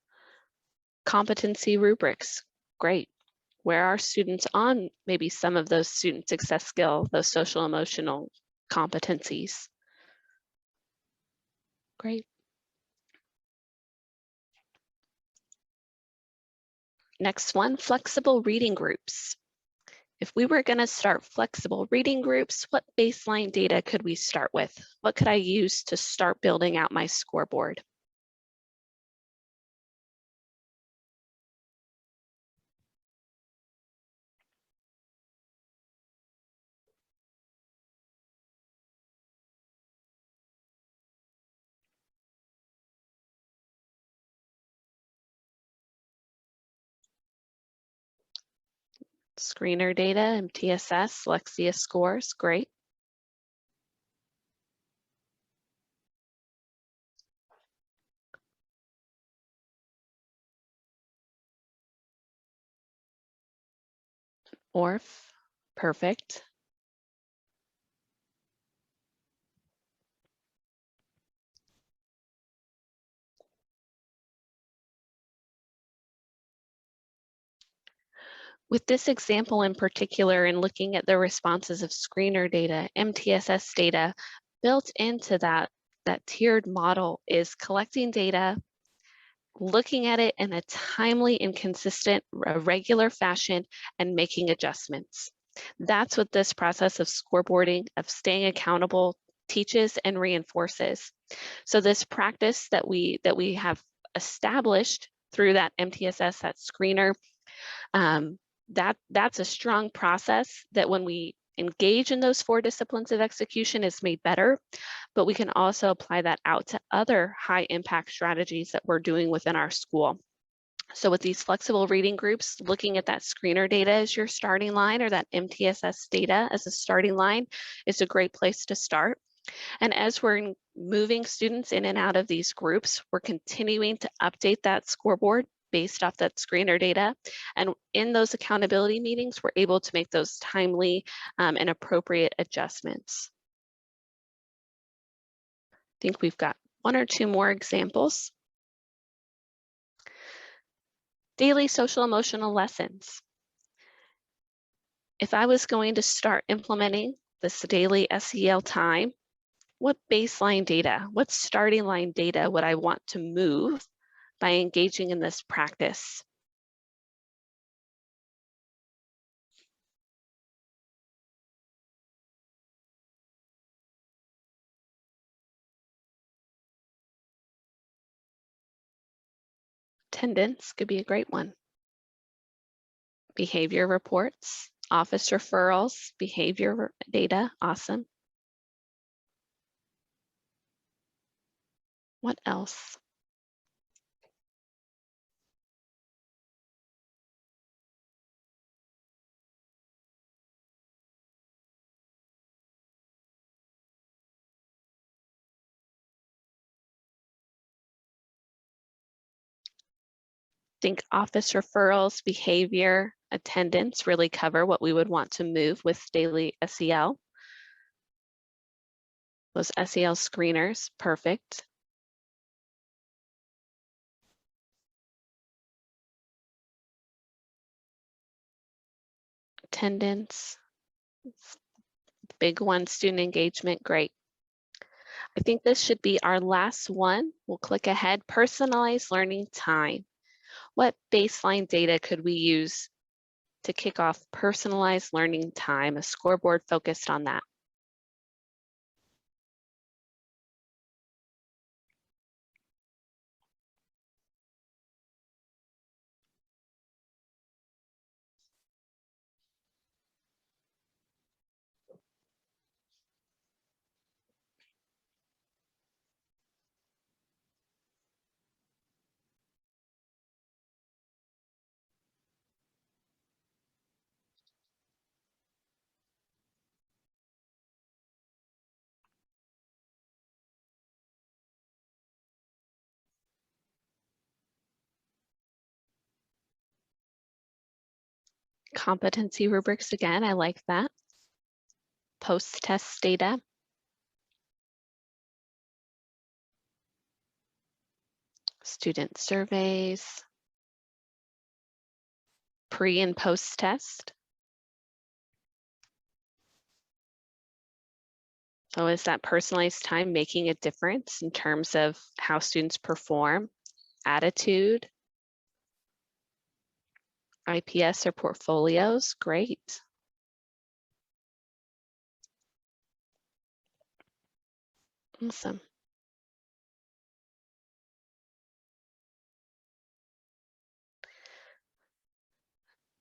competency rubrics. Great. Where are students on maybe some of those student success skills, those social emotional competencies? Great. Next one, flexible reading groups. If we were going to start flexible reading groups, what baseline data could we start with? What could I use to start building out my scoreboard? Screener data, MTSS, Lexia scores, great. ORF, perfect. With this example in particular, and looking at the responses of screener data, MTSS data, built into that tiered model is collecting data, looking at it in a timely and consistent, regular fashion, and making adjustments. That's what this process of scoreboarding, of staying accountable, teaches and reinforces. So this practice that we have established through that MTSS, that screener, that's a strong process that when we engage in those 4 disciplines of execution is made better, but we can also apply that out to other high impact strategies that we're doing within our school. So with these flexible reading groups, looking at that screener data as your starting line, or that MTSS data as a starting line, is a great place to start. And as we're moving students in and out of these groups, we're continuing to update that scoreboard based off that screener data. And in those accountability meetings, we're able to make those timely and appropriate adjustments. I think we've got 1 or 2 more examples. Daily social emotional lessons. If I was going to start implementing this daily SEL time, what baseline data, what starting line data would I want to move by engaging in this practice? Attendance could be a great one. Behavior reports, office referrals, behavior data, awesome. What else? Think office referrals, behavior, attendance really cover what we would want to move with daily SEL. Those SEL screeners, perfect. Attendance, big one, student engagement, great. I think this should be our last one. We'll click ahead. Personalized learning time. What baseline data could we use to kick off personalized learning time? A scoreboard focused on that. Competency rubrics again, I like that. Post-test data. Student surveys. Pre and post-test. So is that personalized time making a difference in terms of how students perform, attitude, IPS or portfolios? Great. Awesome.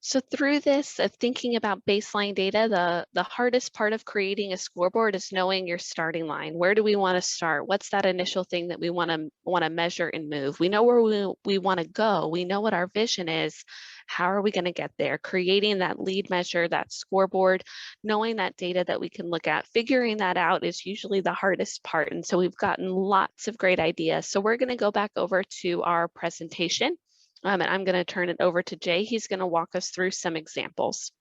So through this of thinking about baseline data, the hardest part of creating a scoreboard is knowing your starting line. Where do we want to start? What's that initial thing that we want to measure and move? We know where we want to go. We know what our vision is. How are we going to get there? Creating that lead measure, that scoreboard, knowing that data that we can look at, figuring that out is usually the hardest part. And so we've gotten lots of great ideas. So we're going to go back over to our presentation. And I'm going to turn it over to Jay. He's going to walk us through some examples.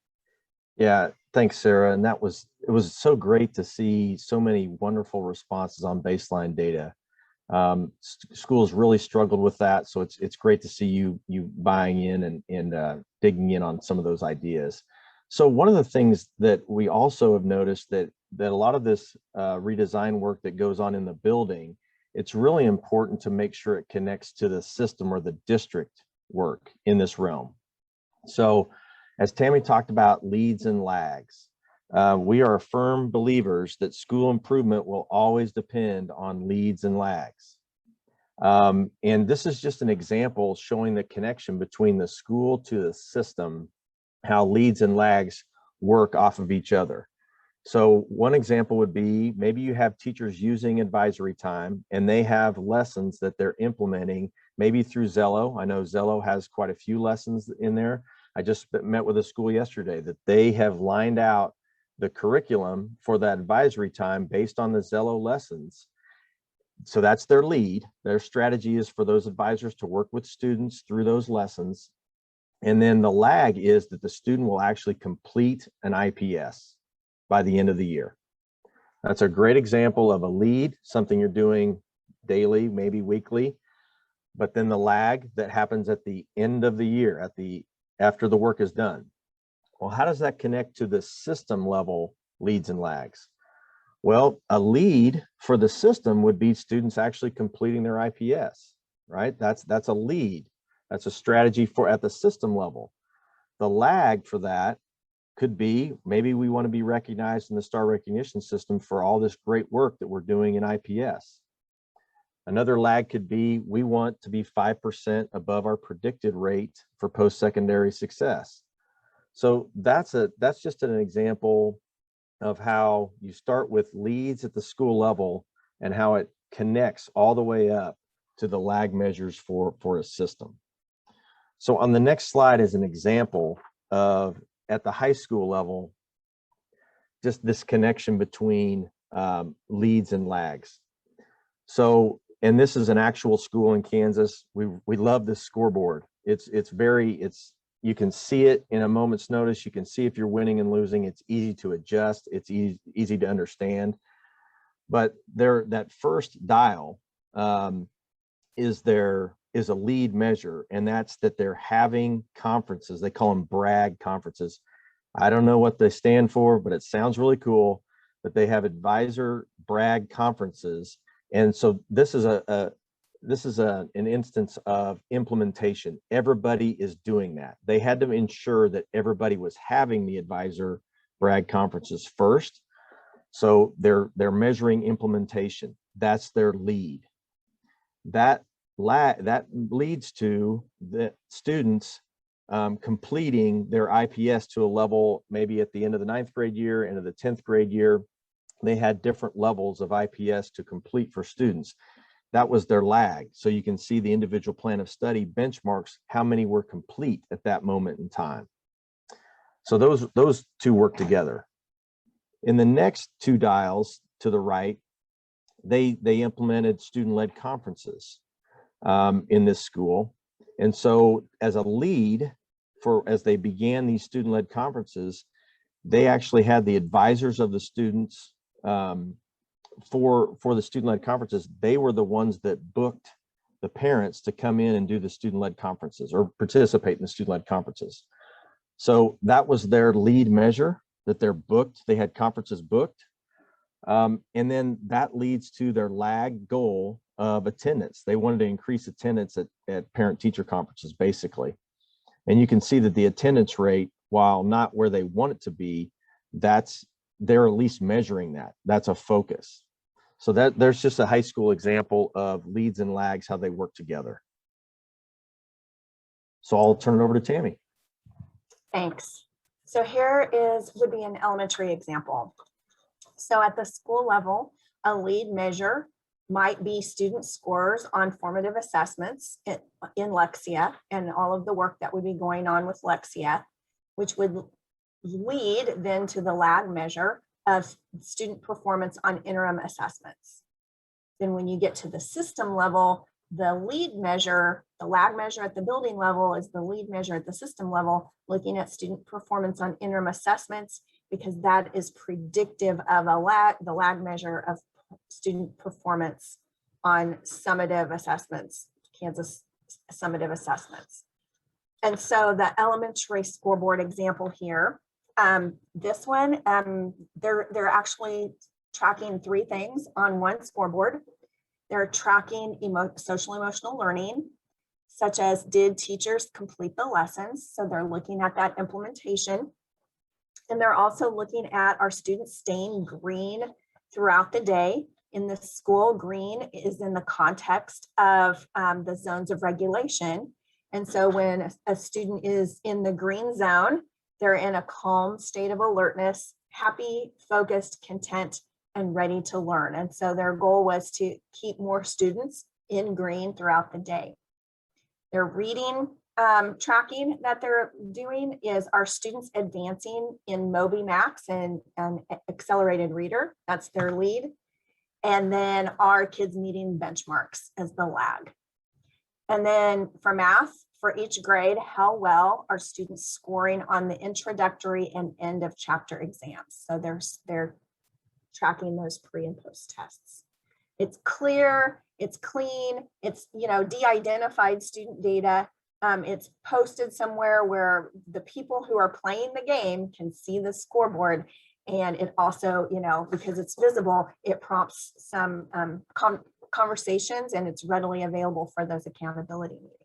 Yeah, thanks, Sarah. And it was so great to see so many wonderful responses on baseline data. Schools really struggled with that, so it's great to see you buying in and digging in on some of those ideas. So one of the things that we also have noticed that a lot of this redesign work that goes on in the building, it's really important to make sure it connects to the system or the district work in this realm. So as Tammy talked about leads and lags, we are firm believers that school improvement will always depend on leads and lags. And this is just an example showing the connection between the school to the system, how leads and lags work off of each other. So one example would be maybe you have teachers using advisory time and they have lessons that they're implementing maybe through Zello. I know Zello has quite a few lessons in there. I just met with a school yesterday that they have lined out the curriculum for that advisory time based on the Zello lessons. So that's their lead. Their strategy is for those advisors to work with students through those lessons. And then the lag is that the student will actually complete an IPS by the end of the year. That's a great example of a lead, something you're doing daily, maybe weekly, but then the lag that happens at the end of the year, after the work is done. Well, how does that connect to the system level leads and lags? Well, a lead for the system would be students actually completing their IPS, right? That's a lead. That's a strategy for at the system level. The lag for that could be maybe we want to be recognized in the STAR recognition system for all this great work that we're doing in IPS. Another lag could be we want to be 5% above our predicted rate for post-secondary success. So that's just an example of how you start with leads at the school level and how it connects all the way up to the lag measures for a system. So on the next slide is an example of at the high school level, just this connection between leads and lags. So, and this is an actual school in Kansas. We love this scoreboard. You can see it in a moment's notice. You can see if you're winning and losing. It's easy to adjust. It's easy to understand. But that first dial is a lead measure, and that's that they're having conferences. They call them brag conferences. I don't know what they stand for, but it sounds really cool. but they have advisor brag conferences. And so this is an instance of implementation. Everybody is doing that. They had to ensure that everybody was having the advisor brag conferences first. So they're measuring implementation. That's their lead. That leads to the students completing their IPS to a level, maybe at the end of the 9th grade year, into the 10th grade year. They had different levels of IPS to complete for students. That was their lag. So you can see the individual plan of study benchmarks how many were complete at that moment in time. So those two work together. In the next two dials to the right, they implemented student-led conferences in this school. And so as a lead as they began these student-led conferences, they actually had the advisors of the students for the student-led conferences. They were the ones that booked the parents to come in and do the student-led conferences or participate in the student-led conferences. So that was their lead measure, that they're booked. They had conferences booked. And then that leads to their lag goal of attendance. They wanted to increase attendance at parent-teacher conferences, basically. And you can see that the attendance rate, while not where they want it to be, they're at least measuring that. That's a focus. So there's just a high school example of leads and lags, how they work together. So I'll turn it over to Tammy. Thanks. So here would be an elementary example. So at the school level, a lead measure might be student scores on formative assessments in Lexia and all of the work that would be going on with Lexia, which would lead then to the lag measure of student performance on interim assessments. Then when you get to the system level, the lead measure, the lag measure at the building level is the lead measure at the system level, looking at student performance on interim assessments, because that is predictive of the lag measure of student performance on summative assessments, Kansas summative assessments. And so the elementary scoreboard example here, this one, they're actually tracking 3 things on one scoreboard. They're tracking social emotional learning, such as did teachers complete the lessons? So they're looking at that implementation. And they're also looking at our students staying green throughout the day. In the school, green is in the context of the zones of regulation. And so when a student is in the green zone, they're in a calm state of alertness, happy, focused, content, and ready to learn. And so their goal was to keep more students in green throughout the day. Their reading tracking that they're doing is our students advancing in Moby Max and accelerated reader. That's their lead. And then our kids meeting benchmarks as the lag. And then for math, for each grade, how well are students scoring on the introductory and end of chapter exams? So they're tracking those pre and post tests. It's clear, it's clean, it's de-identified student data. It's posted somewhere where the people who are playing the game can see the scoreboard. And it also, because it's visible, it prompts some conversations, and it's readily available for those accountability meetings.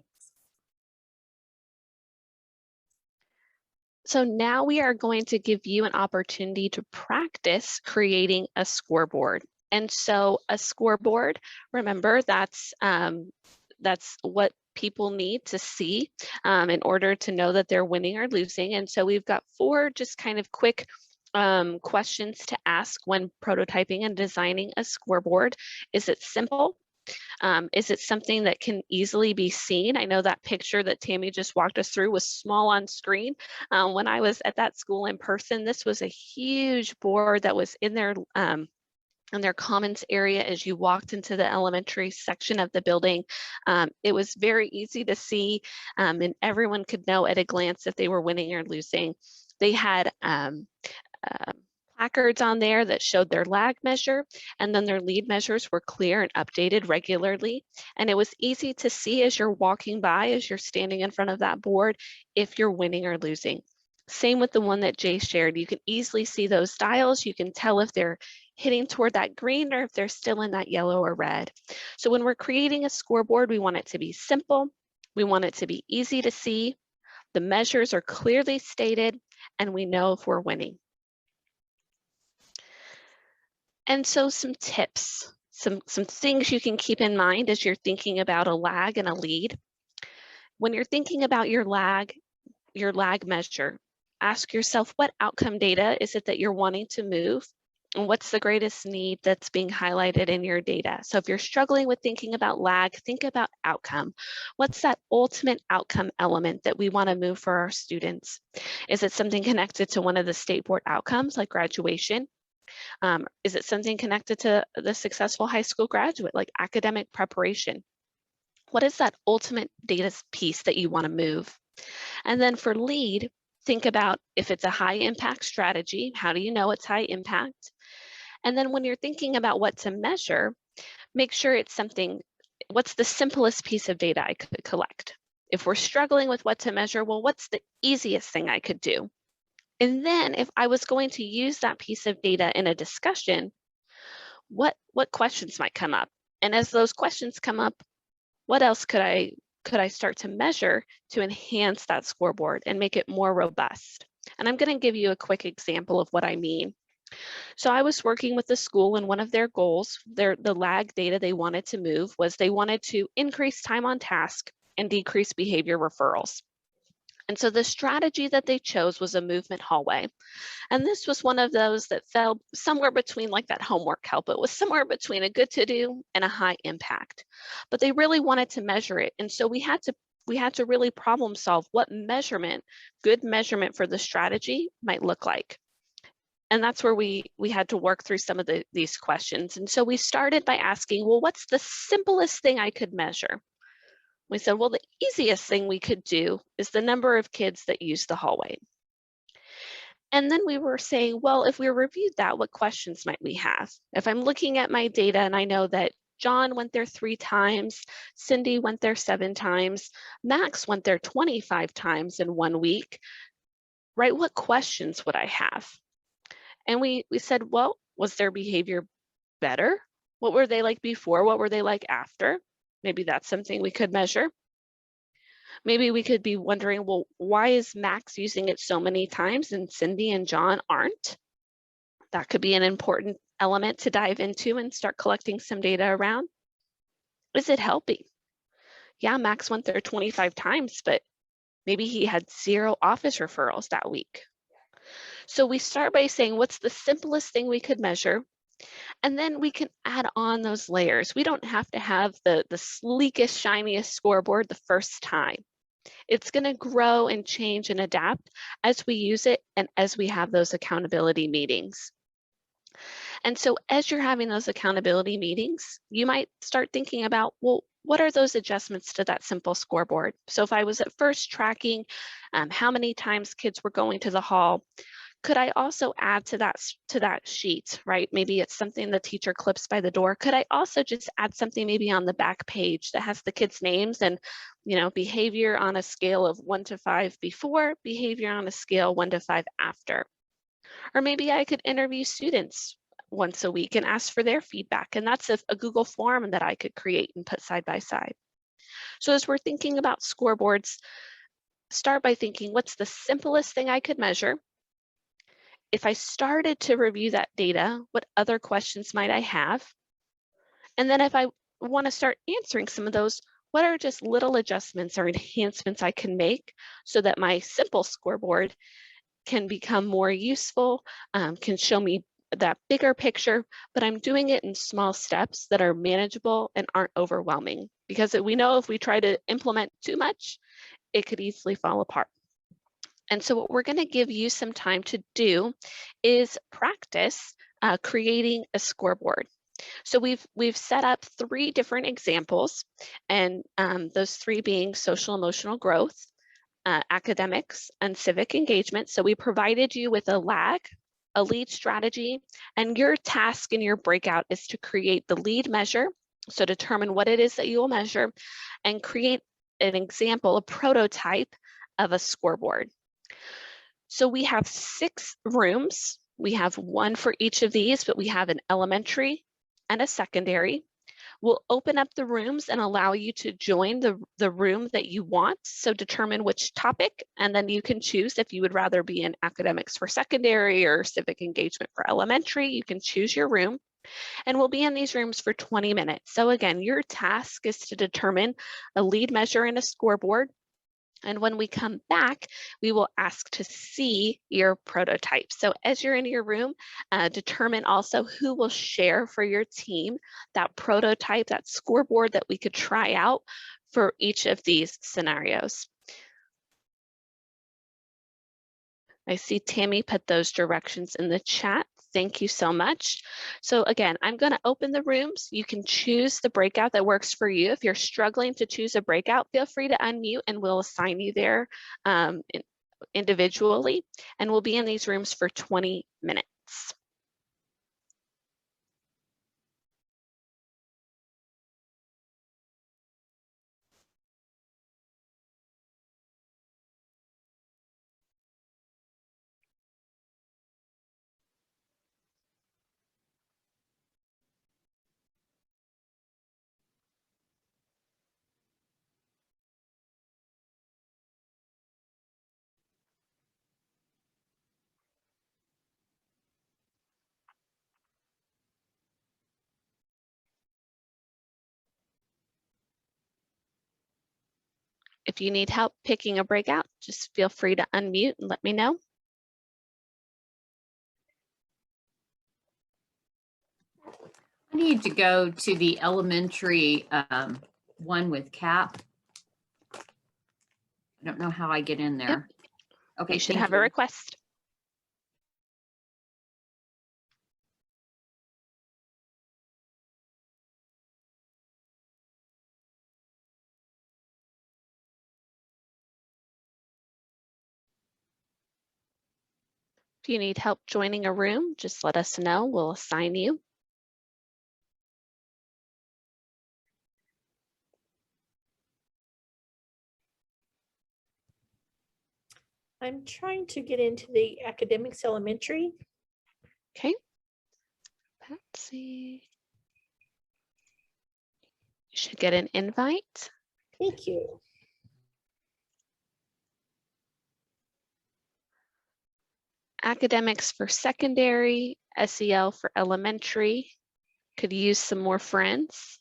So now we are going to give you an opportunity to practice creating a scoreboard. And so a scoreboard, remember, that's what people need to see in order to know that they're winning or losing. And so we've got 4 just kind of quick questions to ask when prototyping and designing a scoreboard. Is it simple? Is it something that can easily be seen? I know that picture that Tammy just walked us through was small on screen. When I was at that school in person, this was a huge board that was in their commons area as you walked into the elementary section of the building. It was very easy to see, and everyone could know at a glance if they were winning or losing. They had placards on there that showed their lag measure, and then their lead measures were clear and updated regularly. And it was easy to see as you're walking by, as you're standing in front of that board, if you're winning or losing. Same with the one that Jay shared. You can easily see those dials. You can tell if they're hitting toward that green or if they're still in that yellow or red. So when we're creating a scoreboard, we want it to be simple. We want it to be easy to see. The measures are clearly stated, and we know if we're winning. And so some tips, some things you can keep in mind as you're thinking about a lag and a lead. When you're thinking about your lag measure, ask yourself, what outcome data is it that you're wanting to move? And what's the greatest need that's being highlighted in your data? So if you're struggling with thinking about lag, think about outcome. What's that ultimate outcome element that we want to move for our students? Is it something connected to one of the state board outcomes like graduation? Is it something connected to the successful high school graduate like academic preparation? What is that ultimate data piece that you want to move? And then for lead, think about if it's a high impact strategy, how do you know it's high impact? And then when you're thinking about what to measure, make sure it's something, what's the simplest piece of data I could collect? If we're struggling with what to measure, well, what's the easiest thing I could do? And then if I was going to use that piece of data in a discussion, what questions might come up? And as those questions come up, what else could I start to measure to enhance that scoreboard and make it more robust? And I'm going to give you a quick example of what I mean. So I was working with the school, and one of their goals, the lag data they wanted to move was they wanted to increase time on task and decrease behavior referrals. And so the strategy that they chose was a movement hallway. And this was one of those that fell somewhere between like that homework help. It was somewhere between a good to do and a high impact, but they really wanted to measure it. And so we had to really problem solve what good measurement for the strategy might look like. And that's where we had to work through some of these questions. And so we started by asking, well, what's the simplest thing I could measure? We said, well, the easiest thing we could do is the number of kids that use the hallway. And then we were saying, well, if we reviewed that, what questions might we have? If I'm looking at my data and I know that John went there 3 times, Cindy went there 7 times, Max went there 25 times in 1 week, right? What questions would I have? And we said, well, was their behavior better? What were they like before? What were they like after? Maybe that's something we could measure. Maybe we could be wondering, well, why is Max using it so many times and Cindy and John aren't? That could be an important element to dive into and start collecting some data around. Is it helping? Yeah, Max went there 25 times, but maybe he had 0 office referrals that week. So we start by saying, what's the simplest thing we could measure? And then we can add on those layers. We don't have to have the sleekest, shiniest scoreboard the first time. It's going to grow and change and adapt as we use it and as we have those accountability meetings. And so as you're having those accountability meetings, you might start thinking about, well, what are those adjustments to that simple scoreboard? So if I was at first tracking how many times kids were going to the hall, could I also add to that sheet, right? Maybe it's something the teacher clips by the door. Could I also just add something maybe on the back page that has the kids' names and, behavior on a scale of 1 to 5 before, behavior on a scale 1 to 5 after? Or maybe I could interview students once a week and ask for their feedback. And that's a Google form that I could create and put side by side. So as we're thinking about scoreboards, start by thinking, what's the simplest thing I could measure? If I started to review that data, what other questions might I have? And then if I want to start answering some of those, what are just little adjustments or enhancements I can make so that my simple scoreboard can become more useful, can show me that bigger picture, but I'm doing it in small steps that are manageable and aren't overwhelming. Because we know if we try to implement too much, it could easily fall apart. And so what we're going to give you some time to do is practice creating a scoreboard. So we've set up 3 different examples, and those 3 being social emotional growth, academics, and civic engagement. So we provided you with a lag, a lead strategy, and your task in your breakout is to create the lead measure. So determine what it is that you will measure and create an example, a prototype of a scoreboard. So we have 6 rooms. We have one for each of these, but we have an elementary and a secondary. We'll open up the rooms and allow you to join the room that you want. So determine which topic, and then you can choose if you would rather be in academics for secondary or civic engagement for elementary. You can choose your room, and we'll be in these rooms for 20 minutes. So again, your task is to determine a lead measure and a scoreboard. And when we come back, we will ask to see your prototype. So as you're in your room, determine also who will share for your team that prototype, that scoreboard that we could try out for each of these scenarios. I see Tammy put those directions in the chat. Thank you so much. So again, I'm going to open the rooms. You can choose the breakout that works for you. If you're struggling to choose a breakout, feel free to unmute and we'll assign you there individually. And we'll be in these rooms for 20 minutes. If you need help picking a breakout, just feel free to unmute and let me know. I need to go to the elementary one with CAP. I don't know how I get in there. Yep. Okay, You should thank have you. a request. If you need help joining a room, just let us know. We'll assign you. I'm trying to get into the academics elementary. Okay. Patsy. You should get an invite. Thank you. Academics for secondary, SEL for elementary. Could use some more friends.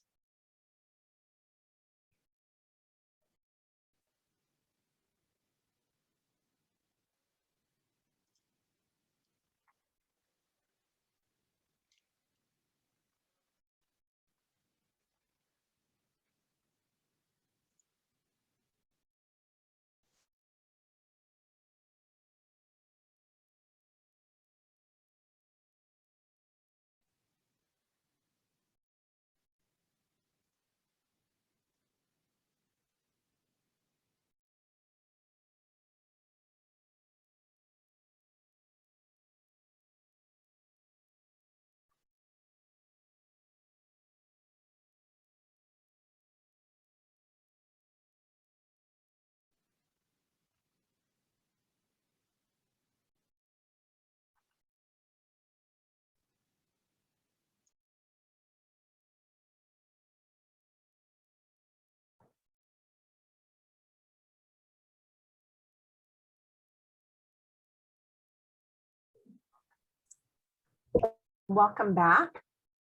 Welcome back.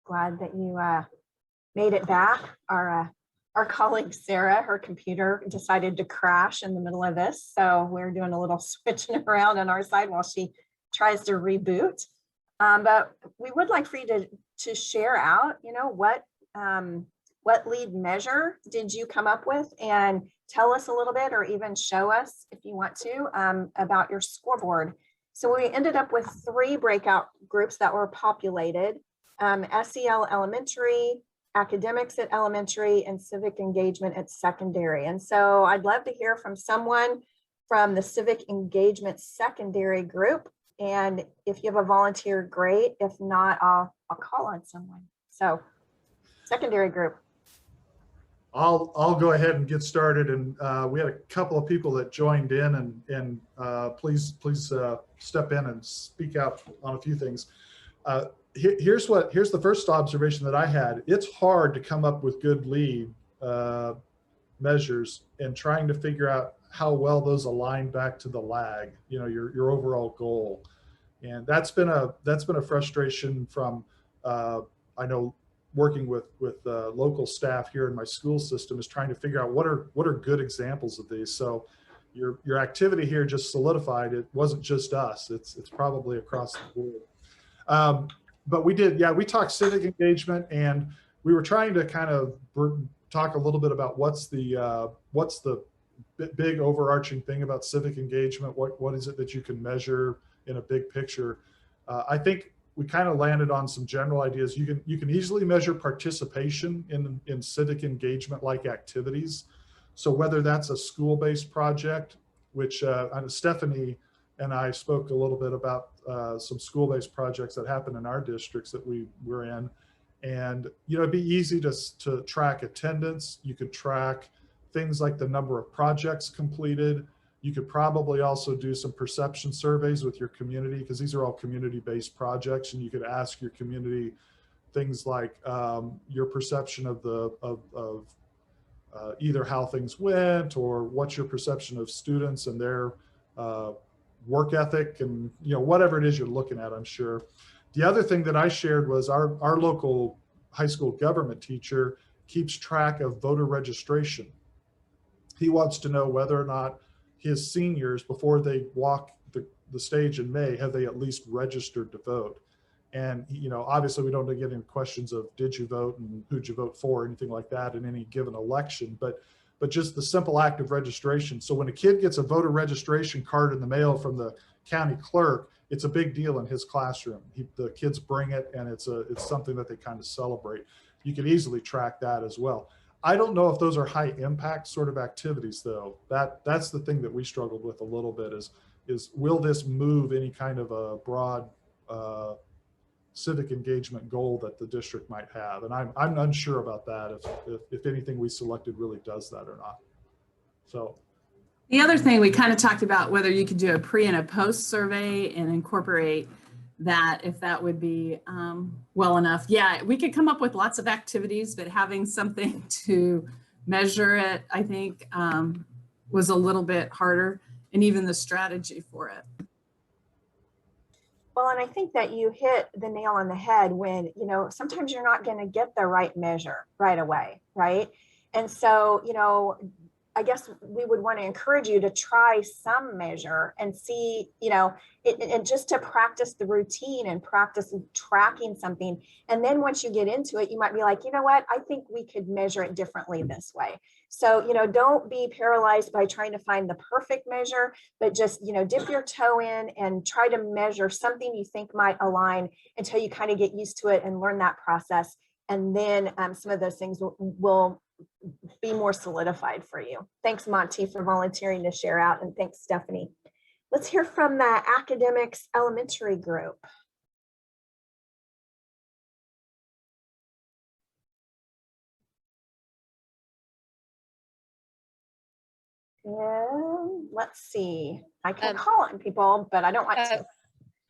Glad that you made it back. Our colleague Sarah, her computer decided to crash in the middle of this, so we're doing a little switching around on our side while she tries to reboot. But we would like for you to share out, you know, what lead measure did you come up with, and tell us a little bit, or even show us if you want to, about your scoreboard. So we ended up with 3 breakout groups that were populated: SEL elementary, academics at elementary, and civic engagement at secondary. And so I'd love to hear from someone from the civic engagement secondary group. And if you have a volunteer, great. If not, I'll call on someone. So secondary group. I'll go ahead and get started. And we had a couple of people that joined in, and please step in and speak out on a few things. Here's the first observation that I had. It's hard to come up with good lead measures and trying to figure out how well those align back to the lag, your overall goal. And that's been a frustration from I know working with local staff here in my school system, is trying to figure out what are good examples of these. So your activity here just solidified it wasn't just us. It's probably across the board. But we talked civic engagement, and we were trying to kind of talk a little bit about what's the big overarching thing about civic engagement. What is it that you can measure in a big picture? I think we kind of landed on some general ideas. You can easily measure participation in civic engagement like activities. So whether that's a school-based project, which Stephanie and I spoke a little bit about some school-based projects that happen in our districts that we're in. And, it'd be easy to track attendance. You could track things like the number of projects completed. You could probably also do some perception surveys with your community, because these are all community-based projects, and you could ask your community things like your perception of either how things went, or what's your perception of students and their work ethic, and whatever it is you're looking at, I'm sure. The other thing that I shared was our local high school government teacher keeps track of voter registration. He wants to know whether or not his seniors, before they walk the stage in May, have they at least registered to vote. And obviously we don't get into questions of did you vote and who'd you vote for, or anything like that in any given election, but just the simple act of registration. So when a kid gets a voter registration card in the mail from the county clerk, it's a big deal in his classroom. The kids bring it, and it's something that they kind of celebrate. You can easily track that as well. I don't know if those are high impact sort of activities, though. That's the thing that we struggled with a little bit, is will this move any kind of a broad civic engagement goal that the district might have? And I'm unsure about that, if anything we selected really does that or not. So the other thing we kind of talked about, whether you could do a pre and a post survey and incorporate that, if that would be well enough. Yeah, we could come up with lots of activities, but having something to measure it, I think, was a little bit harder, and even the strategy for it. Well, and I think that you hit the nail on the head when, sometimes you're not going to get the right measure right away, right? And so, I guess we would want to encourage you to try some measure and see, and just to practice the routine and practice tracking something. And then once you get into it, you might be like, you know what, I think we could measure it differently this way. So, don't be paralyzed by trying to find the perfect measure, but just, dip your toe in and try to measure something you think might align until you kind of get used to it and learn that process. And then some of those things will be more solidified for you. Thanks, Monty, for volunteering to share out, and thanks, Stephanie. Let's hear from the academics elementary group. Let's see. I can call on people, but I don't want to.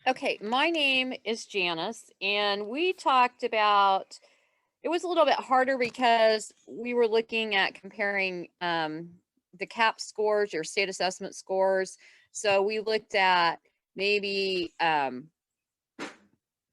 Okay, my name is Janice, and we talked about, it was a little bit harder because we were looking at comparing the CAP scores, your state assessment scores. So we looked at maybe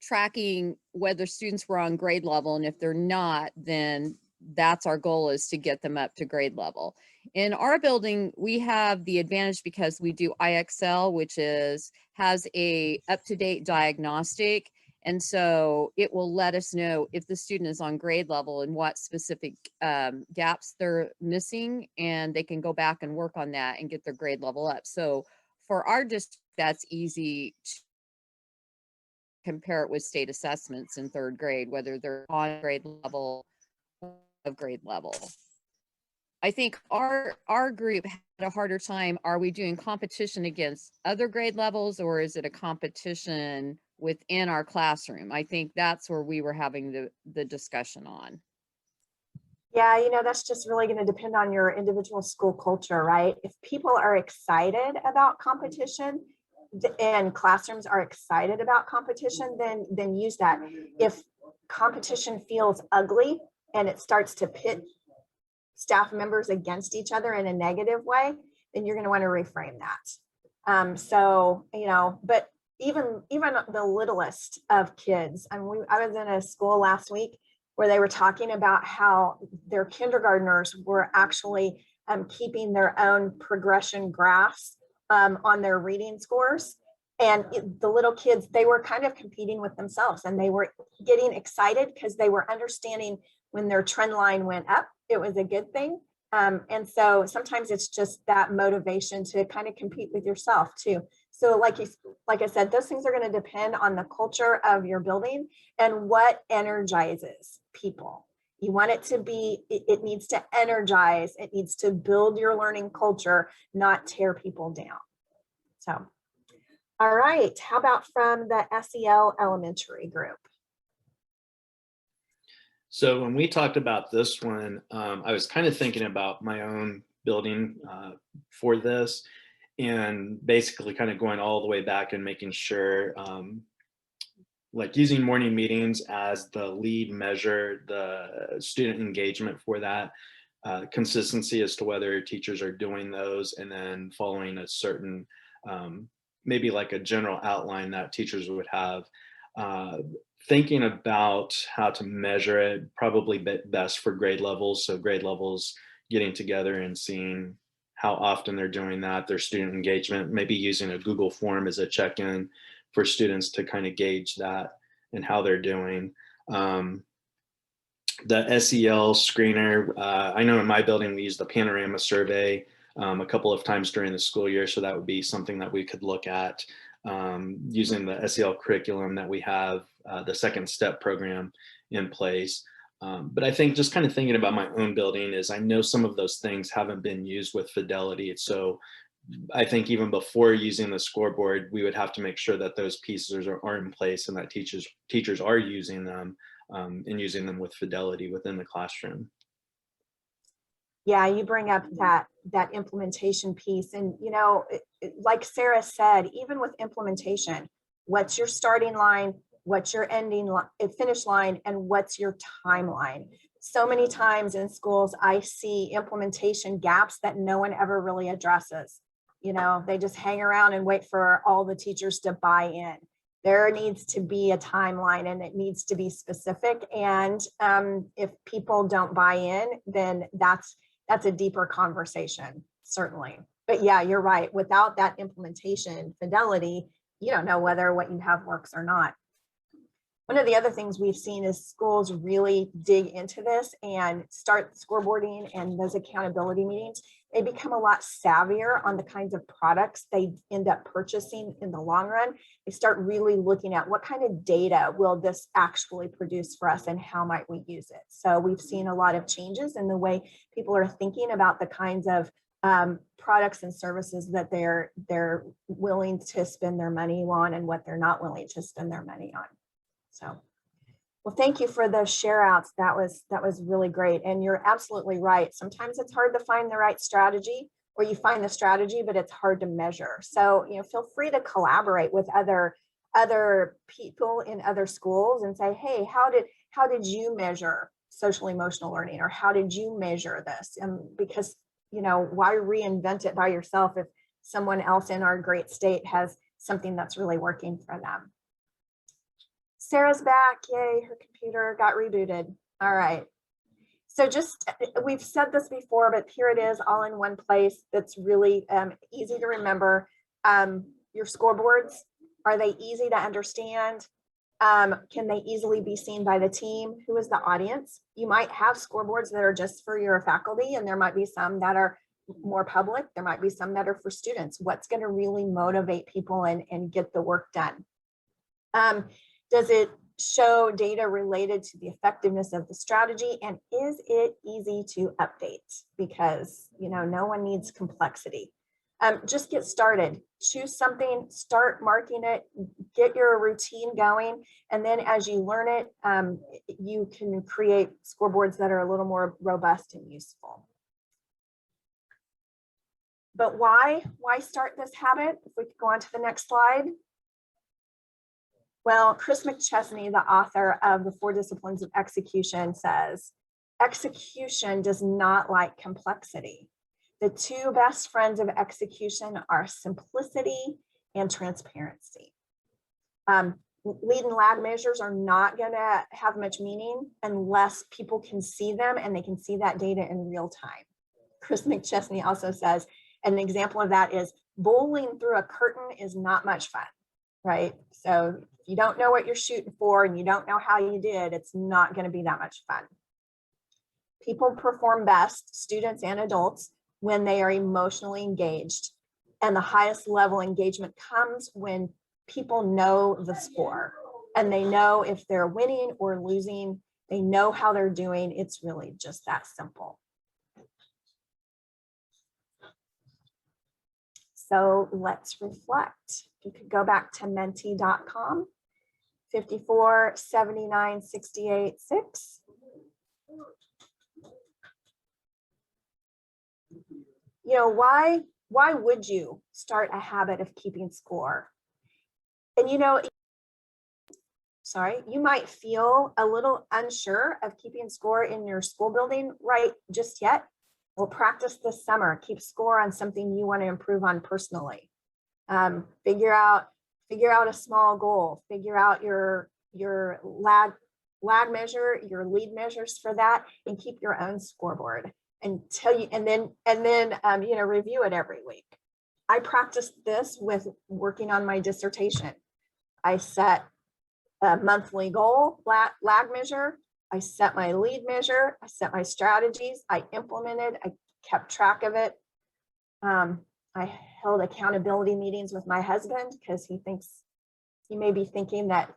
tracking whether students were on grade level, and if they're not, then that's our goal, is to get them up to grade level. In our building, we have the advantage because we do IXL, which has a up-to-date diagnostic. And so it will let us know if the student is on grade level and what specific gaps they're missing, and they can go back and work on that and get their grade level up. So for our district, that's easy to compare it with state assessments in third grade, whether they're on grade level or of grade level. I think our group had a harder time. Are we doing competition against other grade levels, or is it a competition within our classroom? I think that's where we were having the discussion on. Yeah, that's just really going to depend on your individual school culture, right? If people are excited about competition and classrooms are excited about competition, then use that. If competition feels ugly and it starts to pit staff members against each other in a negative way, then you're going to want to reframe that. But even the littlest of kids, I was in a school last week where they were talking about how their kindergartners were actually keeping their own progression graphs on their reading scores. And the little kids, they were kind of competing with themselves, and they were getting excited because they were understanding when their trend line went up, it was a good thing. And so sometimes it's just that motivation to kind of compete with yourself too. So like I said, those things are going to depend on the culture of your building and what energizes people. You want it to be, it needs to energize, it needs to build your learning culture, not tear people down. So, all right, how about from the SEL elementary group? So when we talked about this one, I was kind of thinking about my own building for this, and basically kind of going all the way back and making sure, like using morning meetings as the lead measure, the student engagement for that, consistency as to whether teachers are doing those, and then following a certain, maybe like a general outline that teachers would have. Thinking about how to measure it, probably best for grade levels. So grade levels getting together and seeing how often they're doing that, their student engagement, maybe using a Google form as a check-in for students to kind of gauge that and how they're doing. The SEL screener, I know in my building we use the panorama survey a couple of times during the school year, so that would be something that we could look at using the SEL curriculum that we have, the second step program in place. But I think just kind of thinking about my own building is I know some of those things haven't been used with fidelity. So I think even before using the scoreboard, we would have to make sure that those pieces are in place and that teachers are using them and using them with fidelity within the classroom. Yeah, you bring up that implementation piece, and like Sarah said, even with implementation, what's your starting line, what's your ending finish line, and what's your timeline? So many times in schools, I see implementation gaps that no one ever really addresses. They just hang around and wait for all the teachers to buy in. There needs to be a timeline, and it needs to be specific. And if people don't buy in, then that's a deeper conversation, certainly. But yeah, you're right. Without that implementation fidelity, you don't know whether what you have works or not. One of the other things we've seen is schools really dig into this and start scoreboarding and those accountability meetings. They become a lot savvier on the kinds of products they end up purchasing in the long run. They start really looking at what kind of data will this actually produce for us and how might we use it. So we've seen a lot of changes in the way people are thinking about the kinds of products and services that they're willing to spend their money on and what they're not willing to spend their money on. So, well, thank you for those share outs. That was really great. And you're absolutely right. Sometimes it's hard to find the right strategy, or you find the strategy, but it's hard to measure. So, feel free to collaborate with other people in other schools and say, hey, how did you measure social emotional learning, or how did you measure this? Because, why reinvent it by yourself if someone else in our great state has something that's really working for them? Sarah's back, yay, her computer got rebooted. All right. So we've said this before, but here it is all in one place. That's really easy to remember. Your scoreboards, are they easy to understand? Can they easily be seen by the team? Who is the audience? You might have scoreboards that are just for your faculty, and there might be some that are more public. There might be some that are for students. What's going to really motivate people and get the work done? Does it show data related to the effectiveness of the strategy? And is it easy to update? Because, no one needs complexity. Just get started. Choose something, start marking it, get your routine going. And then as you learn it, you can create scoreboards that are a little more robust and useful. But why start this habit? If we could go on to the next slide. Well, Chris McChesney, the author of The 4 Disciplines of Execution, says, execution does not like complexity. The 2 best friends of execution are simplicity and transparency. Lead and lag measures are not going to have much meaning unless people can see them and they can see that data in real time. Chris McChesney also says, an example of that is bowling through a curtain is not much fun, right? So if you don't know what you're shooting for and you don't know how you did, it's not going to be that much fun. People perform best, students and adults, when they are emotionally engaged. And the highest level engagement comes when people know the score and they know if they're winning or losing, they know how they're doing. It's really just that simple. So let's reflect. You could go back to menti.com, 54 79 68 6. You know, why would you start a habit of keeping score? And you know, you might feel a little unsure of keeping score in your school building right just yet. Well, practice this summer. Keep score on something you want to improve on personally. Figure out a small goal. Figure out your lag measure, your lead measures for that, and keep your own scoreboard. And then you know, review it every week. I practiced this with working on my dissertation. I set a monthly goal, lag measure. I set my lead measure. I set my strategies. I implemented. I kept track of it. I held accountability meetings with my husband because he may be thinking that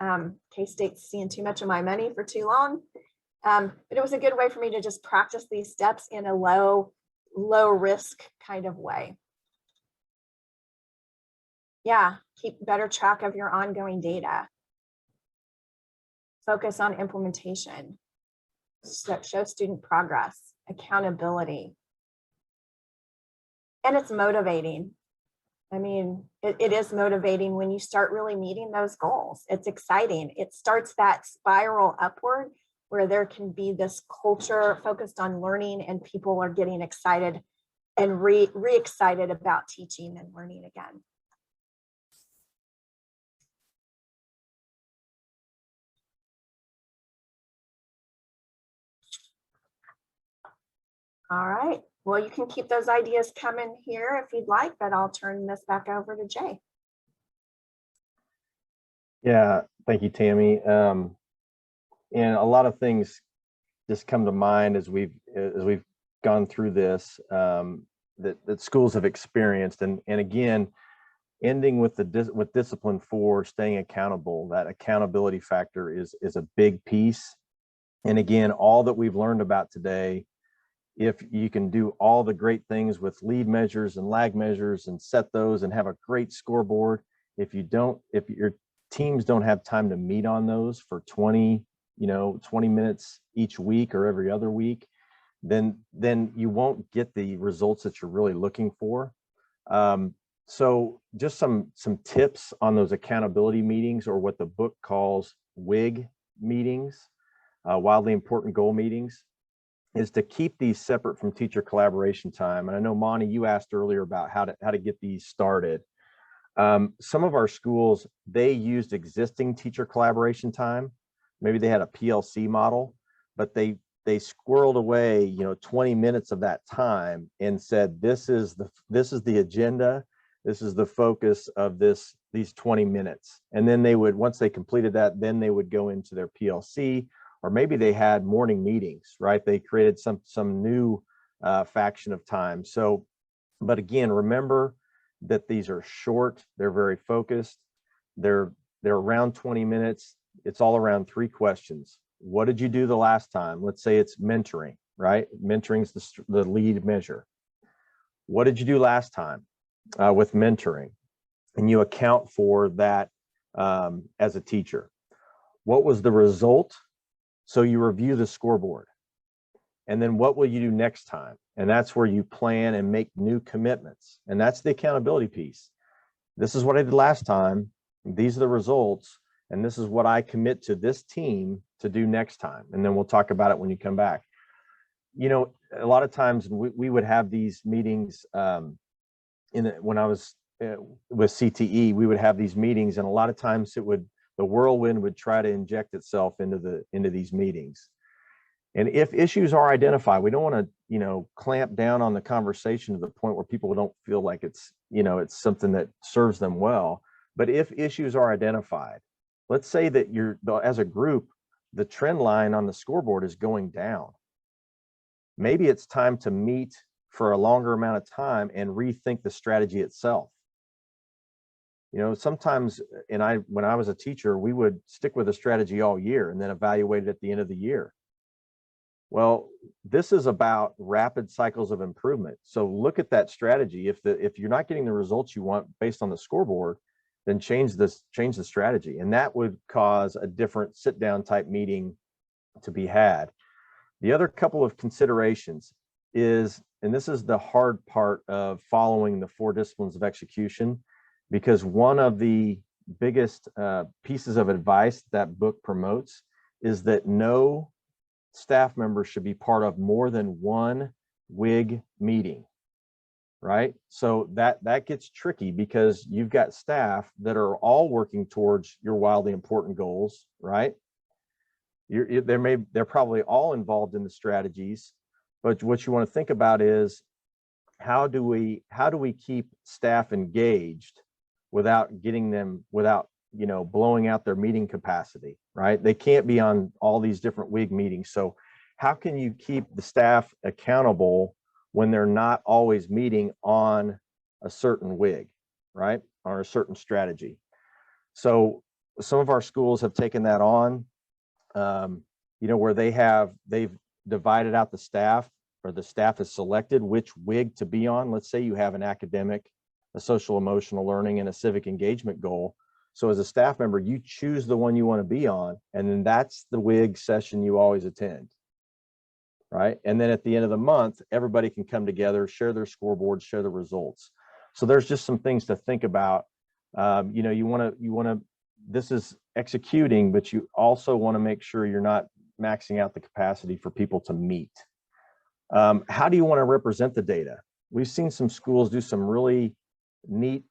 K-State's seeing too much of my money for too long. But it was a good way for me to just practice these steps in a low risk kind of way. Yeah, keep better track of your ongoing data. Focus on implementation. Show student progress, accountability. And it's motivating. I mean, it is motivating when you start really meeting those goals. It's exciting. It starts that spiral upward where there can be this culture focused on learning and people are getting excited and re-excited about teaching and learning again. All right, well, you can keep those ideas coming here if you'd like, but I'll turn this back over to Jay. Yeah, thank you, Tammy. And a lot of things just come to mind as we've gone through this that schools have experienced, and again, ending with with discipline 4, staying accountable. That accountability factor is a big piece. And again, all that we've learned about today, if you can do all the great things with lead measures and lag measures and set those and have a great scoreboard, if your teams don't have time to meet on those for 20 minutes each week or every other week, then you won't get the results that you're really looking for. So just some tips on those accountability meetings, or what the book calls WIG meetings, wildly important goal meetings, is to keep these separate from teacher collaboration time. And I know, Monty, you asked earlier about how to get these started. Some of our schools, they used existing teacher collaboration time. Maybe they had a PLC model, but they squirreled away 20 minutes of that time and said, this is the agenda, this is the focus of these 20 minutes. And then they would, once they completed that, then they would go into their PLC, or maybe they had morning meetings, right? They created some new faction of time. So, but again, remember that these are short, they're very focused, they're around 20 minutes. It's all around 3 questions. What did you do the last time? Let's say it's mentoring, right? Mentoring is the lead measure. What did you do last time? with mentoring, and you account for that as a teacher. What was the result? So you review the scoreboard. And then what will you do next time? And that's where you plan and make new commitments. And that's the accountability piece. This is what I did last time. These are the results. And this is what I commit to this team to do next time. And then we'll talk about it when you come back. You know, a lot of times we would have these meetings when I was with CTE, we would have these meetings, and a lot of times the whirlwind would try to inject itself into these meetings. And if issues are identified, we don't want to, you know, clamp down on the conversation to the point where people don't feel like it's, you know, it's something that serves them well. But if issues are identified, let's say that as a group, the trend line on the scoreboard is going down. Maybe it's time to meet for a longer amount of time and rethink the strategy itself. You know, sometimes, when I was a teacher, we would stick with a strategy all year and then evaluate it at the end of the year. Well, this is about rapid cycles of improvement. So look at that strategy. If you're not getting the results you want based on the scoreboard, then change the strategy. And that would cause a different sit-down type meeting to be had. The other couple of considerations is, and this is the hard part of following the 4 disciplines of execution, because one of the biggest pieces of advice that book promotes is that no staff members should be part of more than one WIG meeting, right? So that gets tricky because you've got staff that are all working towards your wildly important goals, right? They're probably all involved in the strategies, but what you want to think about is how do we keep staff engaged without you know, blowing out their meeting capacity, right? They can't be on all these different WIG meetings. So how can you keep the staff accountable when they're not always meeting on a certain WIG, right? Or a certain strategy. So some of our schools have taken that on, you know, where they've divided out the staff, or the staff has selected which WIG to be on. Let's say you have an academic, a social emotional learning, and a civic engagement goal. So as a staff member, you choose the one you want to be on, and then that's the WIG session you always attend, right? And then at the end of the month, everybody can come together, share their scoreboards, share the results. So there's just some things to think about. You know, you want to, this is executing, but you also want to make sure you're not maxing out the capacity for people to meet. How do you want to represent the data? We've seen some schools do some really neat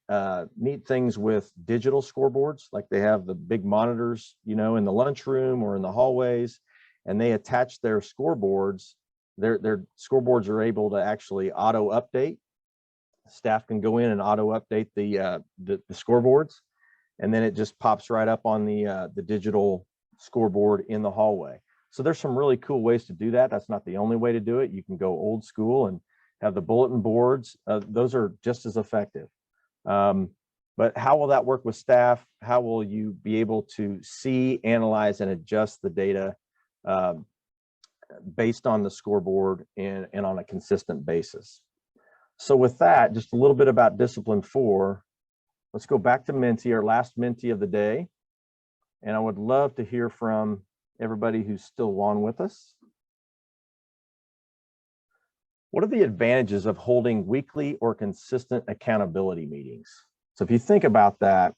things with digital scoreboards, like they have the big monitors, you know, in the lunchroom or in the hallways, and they attach their scoreboards. Their scoreboards are able to actually auto update. Staff can go in and auto update the scoreboards, and then it just pops right up on the digital scoreboard in the hallway. So there's some really cool ways to do that. That's not the only way to do it. You can go old school and have the bulletin boards. Those are just as effective. But how will that work with staff? How will you be able to see, analyze, and adjust the data based on the scoreboard and on a consistent basis? So with that, just a little bit about discipline 4. Let's go back to Menti, our last Menti of the day. And I would love to hear from everybody who's still on with us. What are the advantages of holding weekly or consistent accountability meetings? So if you think about that,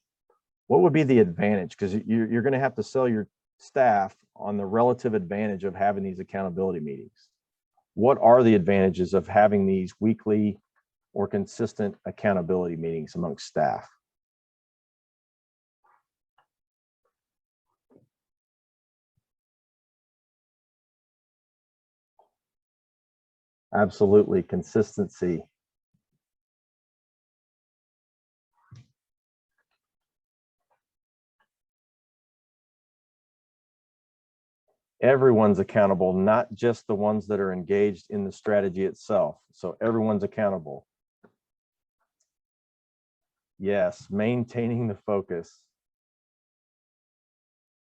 what would be the advantage? Because you're going to have to sell your staff on the relative advantage of having these accountability meetings. What are the advantages of having these weekly or consistent accountability meetings amongst staff? Absolutely, consistency. Everyone's accountable, not just the ones that are engaged in the strategy itself. So everyone's accountable. Yes, maintaining the focus.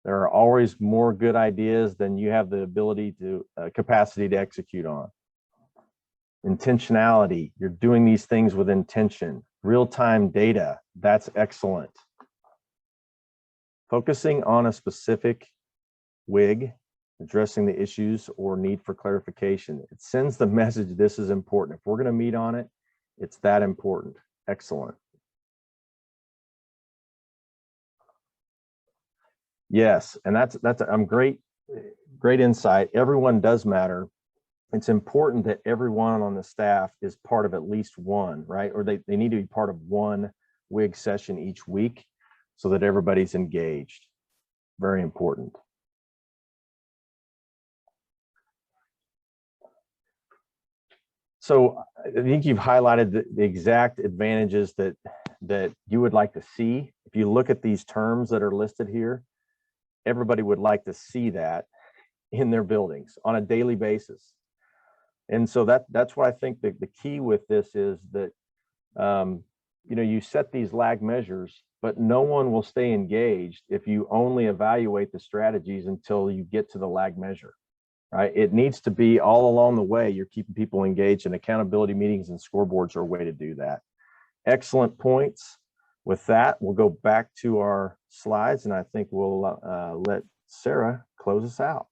There are always more good ideas than you have the ability to, capacity to execute on. Intentionality, you're doing these things with intention. Real-time data, that's excellent. Focusing on a specific WIG, addressing the issues or need for clarification. It sends the message this is important. If we're going to meet on it, it's that important. Excellent. Yes, and that's great insight. Everyone does matter. It's important that everyone on the staff is part of at least one, right? Or they need to be part of one WIG session each week so that everybody's engaged. Very important. So I think you've highlighted the exact advantages that you would like to see. If you look at these terms that are listed here, everybody would like to see that in their buildings on a daily basis. And so that's why I think the key with this is that, you know, you set these lag measures, but no one will stay engaged if you only evaluate the strategies until you get to the lag measure, right? It needs to be all along the way. You're keeping people engaged, and accountability meetings and scoreboards are a way to do that. Excellent points. With that, we'll go back to our slides, and I think we'll let Sarah close us out.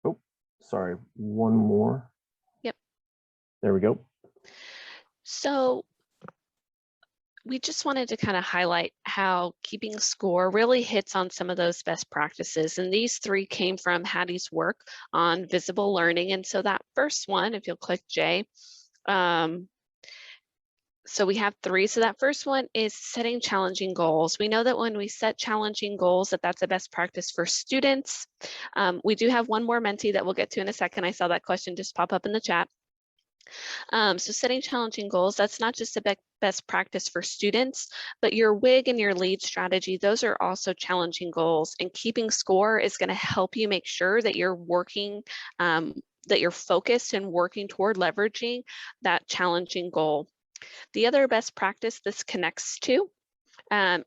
Oh, sorry, one more. Yep. There we go. So we just wanted to kind of highlight how keeping score really hits on some of those best practices. And these three came from Hattie's work on visible learning. And so that first one, if you'll click J, so we have three. So that first one is setting challenging goals. We know that when we set challenging goals, that's a best practice for students. We do have one more mentee that we'll get to in a second. I saw that question just pop up in the chat. So setting challenging goals, that's not just a best practice for students, but your WIG and your lead strategy, those are also challenging goals. And keeping score is going to help you make sure that you're working, that you're focused and working toward leveraging that challenging goal. The other best practice this connects to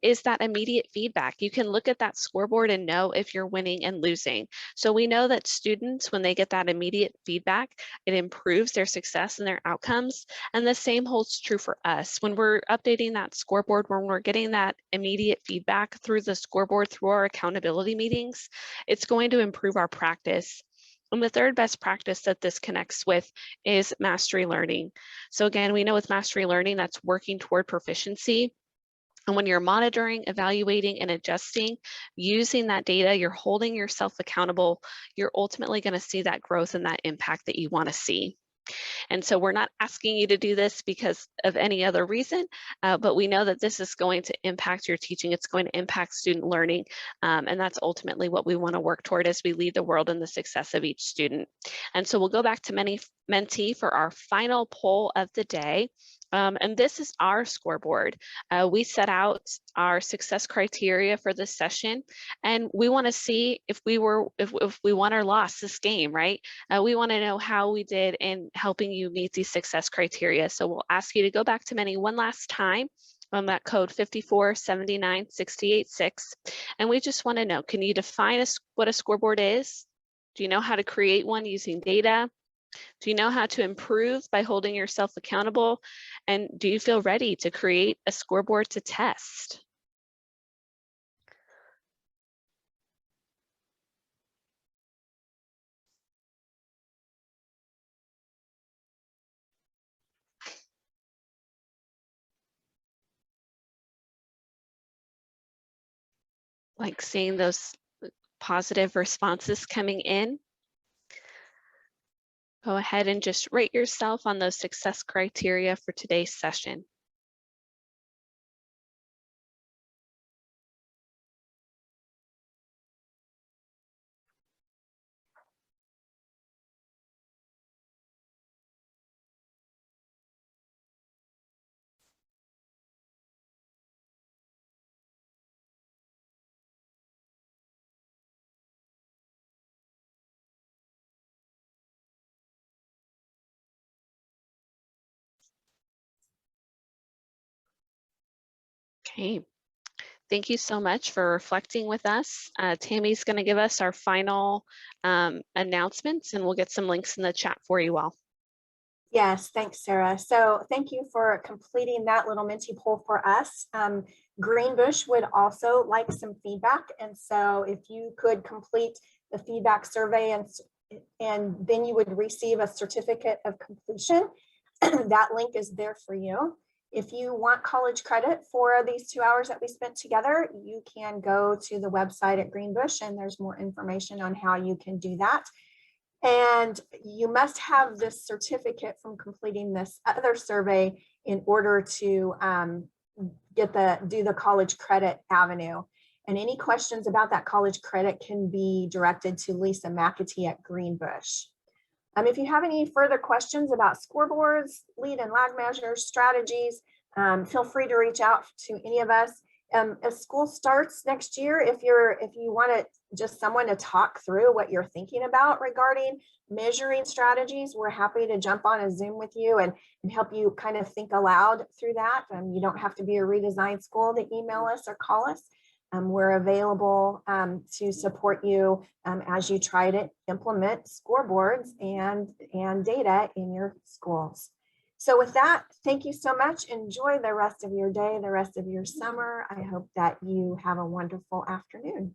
is that immediate feedback. You can look at that scoreboard and know if you're winning and losing. So we know that students, when they get that immediate feedback, it improves their success and their outcomes. And the same holds true for us. When we're updating that scoreboard, when we're getting that immediate feedback through the scoreboard, through our accountability meetings, it's going to improve our practice. And the third best practice that this connects with is mastery learning. So again, we know with mastery learning, that's working toward proficiency. And when you're monitoring, evaluating, and adjusting, using that data, you're holding yourself accountable, you're ultimately going to see that growth and that impact that you want to see. And so we're not asking you to do this because of any other reason, but we know that this is going to impact your teaching. It's going to impact student learning. And that's ultimately what we want to work toward as we lead the world in the success of each student. And so we'll go back to mentee for our final poll of the day. And this is our scoreboard. We set out our success criteria for this session, and we want to see if we won or lost this game, right? We want to know how we did in helping you meet these success criteria. So we'll ask you to go back to Many one last time on that code 5479686. And we just want to know, can you define what a scoreboard is? Do you know how to create one using data? Do you know how to improve by holding yourself accountable? And do you feel ready to create a scoreboard to test? Like seeing those positive responses coming in. Go ahead and just rate yourself on those success criteria for today's session. Okay, thank you so much for reflecting with us. Tammy's going to give us our final announcements, and we'll get some links in the chat for you all. Yes, thanks, Sarah. So thank you for completing that little Menti poll for us. Greenbush would also like some feedback. And so if you could complete the feedback survey and then you would receive a certificate of completion. That link is there for you. If you want college credit for these 2 hours that we spent together, you can go to the website at Greenbush and there's more information on how you can do that. And you must have this certificate from completing this other survey in order to do the college credit avenue. And any questions about that college credit can be directed to Lisa McAtee at Greenbush. If you have any further questions about scoreboards, lead and lag measures, strategies, feel free to reach out to any of us. As school starts next year, if you want just someone to talk through what you're thinking about regarding measuring strategies, we're happy to jump on a Zoom with you and help you kind of think aloud through that. You don't have to be a redesign school to email us or call us. We're available to support you as you try to implement scoreboards and data in your schools. So with that, thank you so much. Enjoy the rest of your day, the rest of your summer. I hope that you have a wonderful afternoon.